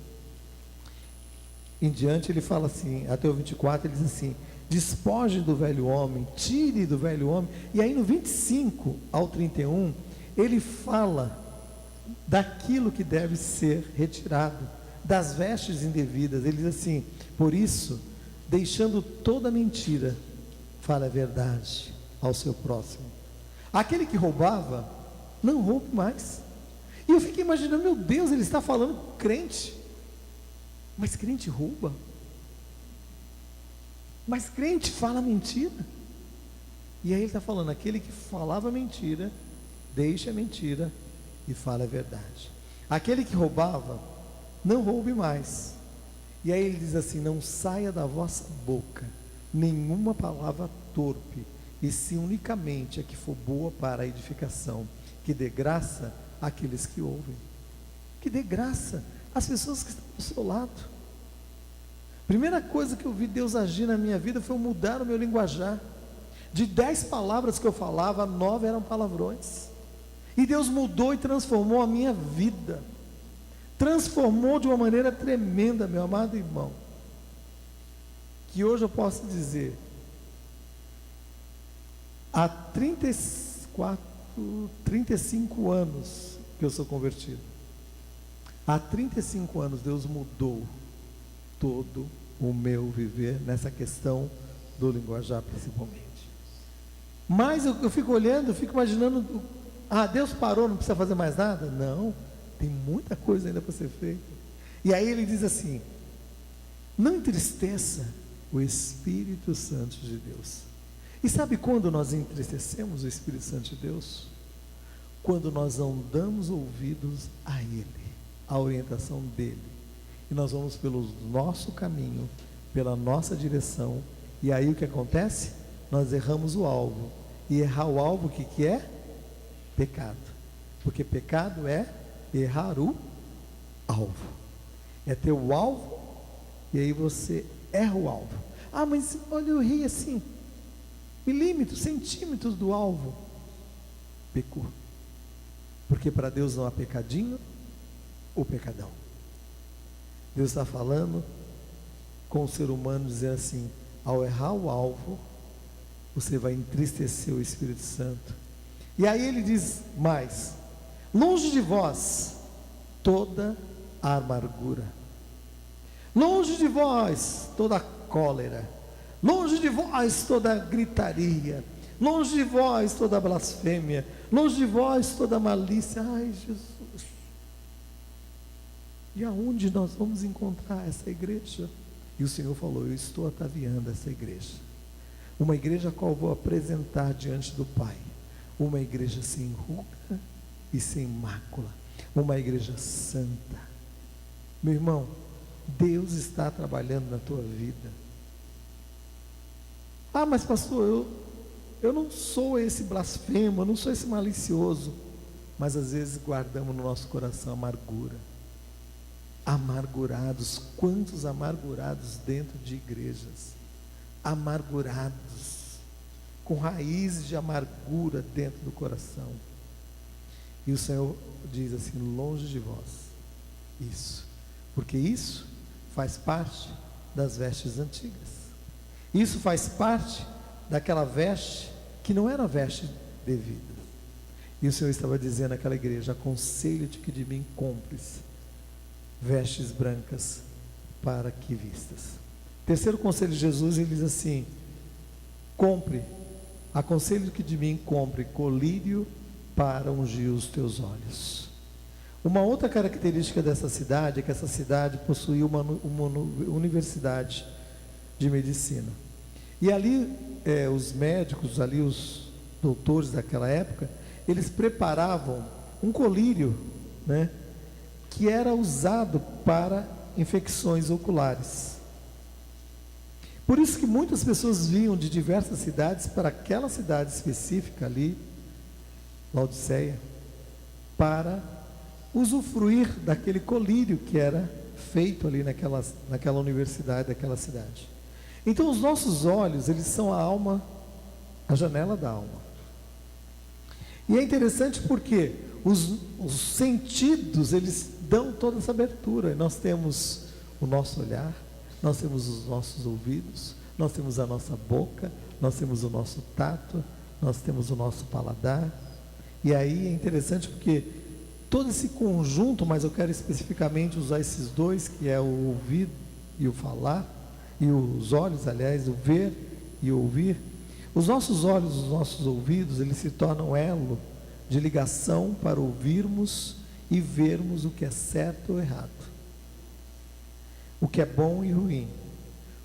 em diante, ele fala assim, até o 24, ele diz assim: despoje do velho homem, tire do velho homem. E aí no 25 ao 31, ele fala daquilo que deve ser retirado, das vestes indevidas. Ele diz assim: por isso, deixando toda mentira, fale a verdade ao seu próximo. Aquele que roubava, não roube mais. E eu fiquei imaginando, meu Deus, ele está falando com crente. Mas crente rouba? Mas crente fala mentira? E aí ele está falando: aquele que falava mentira, deixe a mentira e fale a verdade. Aquele que roubava, não roube mais. E aí ele diz assim: não saia da vossa boca nenhuma palavra torpe, e sim unicamente a que for boa para a edificação, que dê graça àqueles que ouvem. Que dê graça às pessoas que estão do seu lado. Primeira coisa que eu vi Deus agir na minha vida foi mudar o meu linguajar. De 10 palavras que eu falava, 9 eram palavrões. E Deus mudou e transformou a minha vida. Transformou de uma maneira tremenda, meu amado irmão. Que hoje eu posso dizer, há 35 anos que eu sou convertido. Há 35 anos Deus mudou todo o meu viver nessa questão do linguajar, principalmente. Mas eu fico olhando, eu fico imaginando: ah, Deus parou, não precisa fazer mais nada? Não, tem muita coisa ainda para ser feita. E aí ele diz assim: não entristeça o Espírito Santo de Deus. E sabe quando nós entristecemos o Espírito Santo de Deus? Quando nós não damos ouvidos a Ele, a orientação dEle, e nós vamos pelo nosso caminho, pela nossa direção, e aí o que acontece? Nós erramos o alvo. E errar o alvo, o que é? Pecado. Porque pecado é errar o alvo. É ter o alvo, e aí você erra o alvo. Ah, mas olha, eu errei assim, milímetros, centímetros do alvo. Pecou. Porque para Deus não há pecadinho ou pecadão. Deus está falando com o ser humano, dizendo assim: ao errar o alvo, você vai entristecer o Espírito Santo. E aí ele diz mais: longe de vós toda a amargura, longe de vós toda a cólera, longe de vós toda a gritaria, longe de vós toda a blasfêmia, longe de vós toda a malícia. Ai, Jesus! E aonde nós vamos encontrar essa igreja? E o Senhor falou: eu estou ataviando essa igreja, uma igreja a qual vou apresentar diante do Pai, uma igreja sem ruga e sem mácula, uma igreja santa. Meu irmão, Deus está trabalhando na tua vida. Ah, mas pastor, eu não sou esse blasfemo, eu não sou esse malicioso. Mas às vezes guardamos no nosso coração amargura. Amargurados, quantos amargurados dentro de igrejas, amargurados, com raízes de amargura dentro do coração. E o Senhor diz assim: longe de vós isso, porque isso faz parte das vestes antigas. Isso faz parte daquela veste que não era veste devida. E o Senhor estava dizendo àquela igreja: aconselho-te que de mim compres vestes brancas para que vistas. Terceiro conselho de Jesus, ele diz assim: aconselho que de mim compre colírio para ungir os teus olhos. Uma outra característica dessa cidade é que essa cidade possuía uma universidade de medicina. E ali os médicos, ali os doutores daquela época, eles preparavam um colírio, né, que era usado para infecções oculares. Por isso que muitas pessoas vinham de diversas cidades para aquela cidade específica ali, Laodiceia, para usufruir daquele colírio que era feito ali naquela universidade, daquela cidade. Então os nossos olhos, eles são a alma, a janela da alma. E é interessante porque os sentidos, eles dão toda essa abertura. Nós temos o nosso olhar, nós temos os nossos ouvidos, nós temos a nossa boca, nós temos o nosso tato, nós temos o nosso paladar. E aí é interessante porque todo esse conjunto, mas eu quero especificamente usar esses dois, que é o ouvir e o falar, e os olhos, aliás, o ver e o ouvir. Os nossos olhos, os nossos ouvidos, eles se tornam elo de ligação para ouvirmos e vermos o que é certo ou errado, o que é bom e ruim.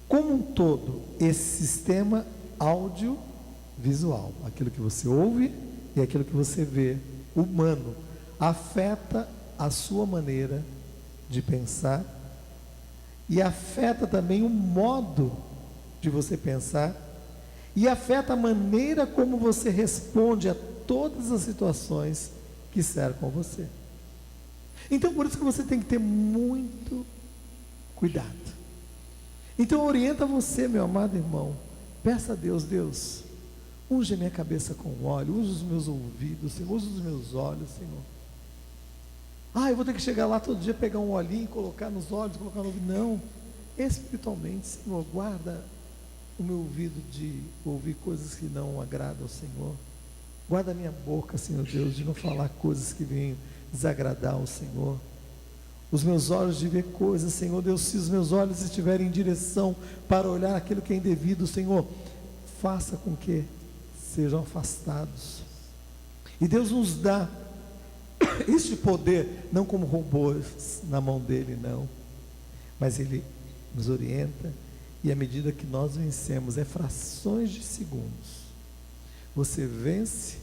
Como um todo, esse sistema audiovisual, aquilo que você ouve e aquilo que você vê, humano, afeta a sua maneira de pensar e afeta também o modo de você pensar e afeta a maneira como você responde a todas as situações que cercam você. Então por isso que você tem que ter muito cuidado. Então orienta você, meu amado irmão, peça a Deus: Deus, unge a minha cabeça com óleo, usa os meus ouvidos, Senhor, usa os meus olhos, Senhor. Eu vou ter que chegar lá todo dia, pegar um olhinho e colocar nos olhos, colocar no ouvido. Não, espiritualmente, Senhor, guarda o meu ouvido de ouvir coisas que não agradam ao Senhor. Guarda a minha boca, Senhor Deus, de não falar coisas que venham desagradar ao Senhor. Os meus olhos de ver coisas, Senhor Deus, se os meus olhos estiverem em direção para olhar aquilo que é indevido, Senhor, faça com que sejam afastados. E Deus nos dá este poder, não como robôs na mão dele, não, mas ele nos orienta, e à medida que nós vencemos, é frações de segundos, você vence,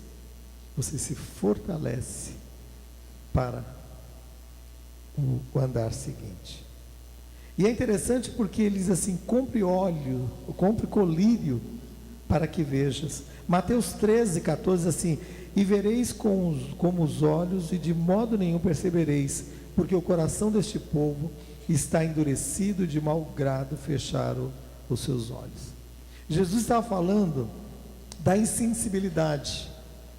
você se fortalece para o andar seguinte. E é interessante porque ele diz assim: compre óleo, compre colírio para que vejas. Mateus 13:14 assim: e vereis como os olhos, e de modo nenhum percebereis, porque o coração deste povo está endurecido, de mau grado fecharam os seus olhos. Jesus estava falando da insensibilidade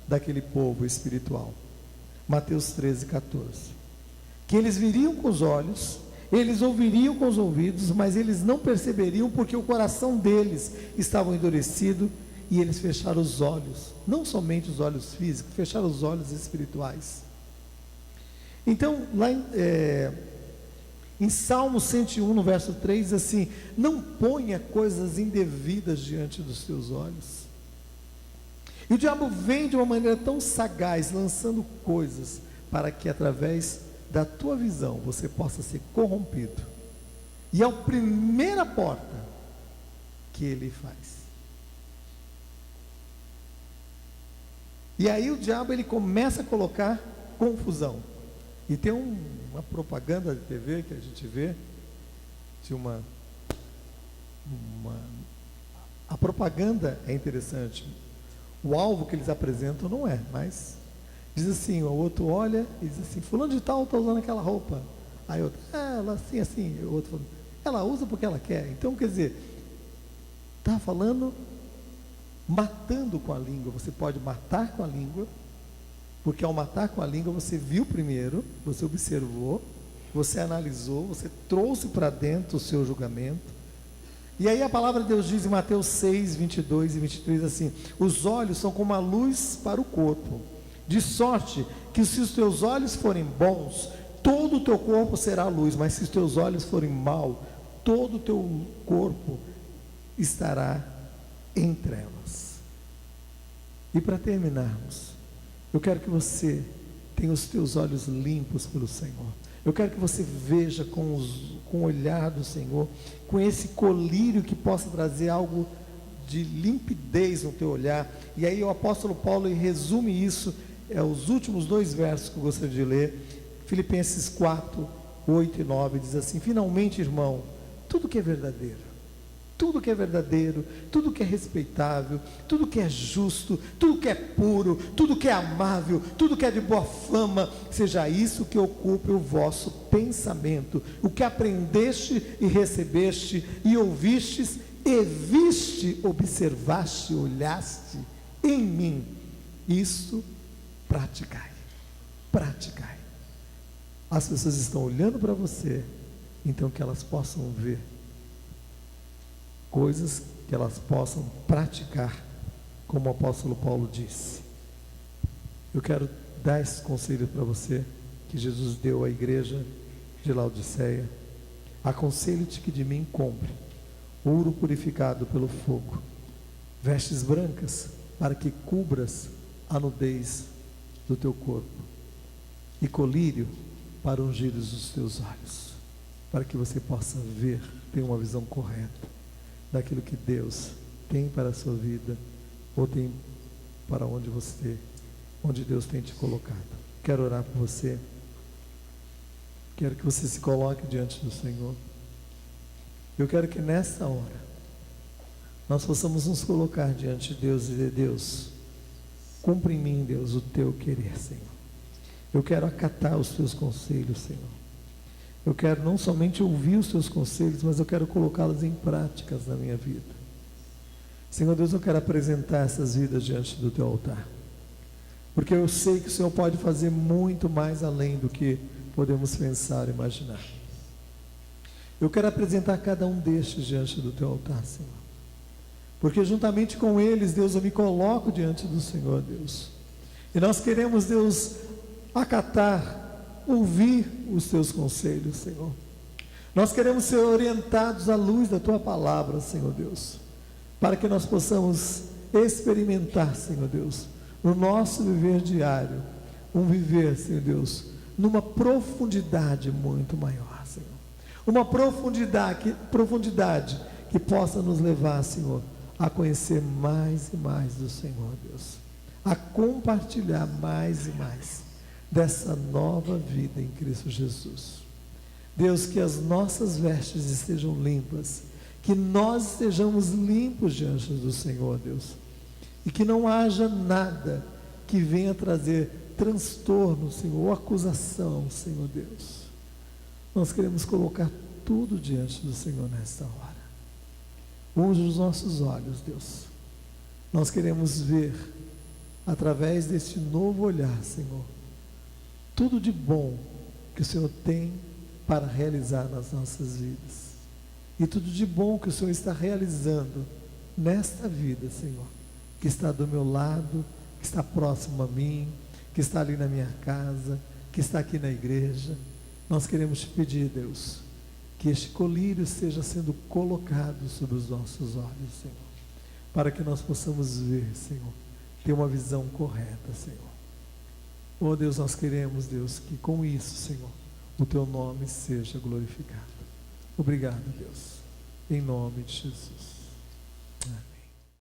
daquele povo espiritual. Mateus 13:14. Que eles viriam com os olhos, eles ouviriam com os ouvidos, mas eles não perceberiam, porque o coração deles estava endurecido, e eles fecharam os olhos, não somente os olhos físicos, fecharam os olhos espirituais. Então, lá em Salmo 101, no verso 3, diz assim: não ponha coisas indevidas diante dos teus olhos. E o diabo vem de uma maneira tão sagaz, lançando coisas, para que através da tua visão você possa ser corrompido. E é a primeira porta que ele faz. E aí o diabo, ele começa a colocar confusão. E tem uma propaganda de TV que a gente vê, de a propaganda é interessante. O alvo que eles apresentam não é, mas diz assim, o outro olha e diz assim: fulano de tal está usando aquela roupa. Aí outro, ela assim, o outro falando, ela usa porque ela quer. Então, quer dizer, está falando matando com a língua. Você pode matar com a língua, Porque ao matar com a língua, você viu primeiro, você observou, você analisou, você trouxe para dentro o seu julgamento. E aí a palavra de Deus diz em Mateus 6, 22 e 23 assim: os olhos são como a luz para o corpo, de sorte que se os teus olhos forem bons, todo o teu corpo será luz, mas se os teus olhos forem maus, todo o teu corpo estará em trevas. E para terminarmos, eu quero que você tenha os teus olhos limpos pelo Senhor. Eu quero que você veja com o olhar do Senhor, com esse colírio que possa trazer algo de limpidez no teu olhar. E aí o apóstolo Paulo resume isso, os últimos 2 versos que eu gostaria de ler, Filipenses 4, 8 e 9, diz assim: finalmente, irmão, tudo que é verdadeiro, tudo que é verdadeiro, tudo que é respeitável, tudo que é justo, tudo que é puro, tudo que é amável, tudo que é de boa fama, seja isso que ocupe o vosso pensamento. O que aprendeste e recebeste e ouvistes e viste, observaste, olhaste em mim, isso praticai. Praticai. As pessoas estão olhando para você, então que elas possam ver coisas que elas possam praticar, como o apóstolo Paulo disse. Eu quero dar esse conselho para você, que Jesus deu à igreja de Laodiceia: aconselho-te que de mim compre ouro purificado pelo fogo, vestes brancas para que cubras a nudez do teu corpo, e colírio para ungires os teus olhos, para que você possa ver, ter uma visão correta daquilo que Deus tem para a sua vida, ou tem para onde Deus tem te colocado. Quero orar por você. Quero que você se coloque diante do Senhor. Eu quero que nessa hora nós possamos nos colocar diante de Deus e dizer: Deus, cumpre em mim, Deus, o teu querer, Senhor. Eu quero acatar os teus conselhos, Senhor. Eu quero não somente ouvir os teus conselhos, mas eu quero colocá-los em práticas na minha vida. Senhor Deus, eu quero apresentar essas vidas diante do teu altar, porque eu sei que o Senhor pode fazer muito mais além do que podemos pensar e imaginar. Eu quero apresentar cada um destes diante do teu altar, Senhor, porque juntamente com eles, Deus, eu me coloco diante do Senhor, Deus, e nós queremos, Deus, acatar, ouvir os teus conselhos, Senhor. Nós queremos ser orientados à luz da tua palavra, Senhor Deus, para que nós possamos experimentar, Senhor Deus, no nosso viver diário, um viver, Senhor Deus, numa profundidade muito maior, Senhor. Uma profundidade que possa nos levar, Senhor, a conhecer mais e mais do Senhor, Deus, a compartilhar mais e mais dessa nova vida em Cristo Jesus. Deus, que as nossas vestes estejam limpas, que nós estejamos limpos diante do Senhor, Deus, e que não haja nada que venha trazer transtorno, Senhor, ou acusação, Senhor Deus. Nós queremos colocar tudo diante do Senhor nesta hora. Unge os nossos olhos, Deus. Nós queremos ver, através deste novo olhar, Senhor, tudo de bom que o Senhor tem para realizar nas nossas vidas, e tudo de bom que o Senhor está realizando nesta vida, Senhor, que está do meu lado, que está próximo a mim, que está ali na minha casa, que está aqui na igreja. Nós queremos te pedir, Deus, que este colírio esteja sendo colocado sobre os nossos olhos, Senhor, para que nós possamos ver, Senhor, ter uma visão correta, Senhor. Oh Deus, nós queremos, Deus, que com isso, Senhor, o teu nome seja glorificado. Obrigado, Deus, em nome de Jesus. Amém.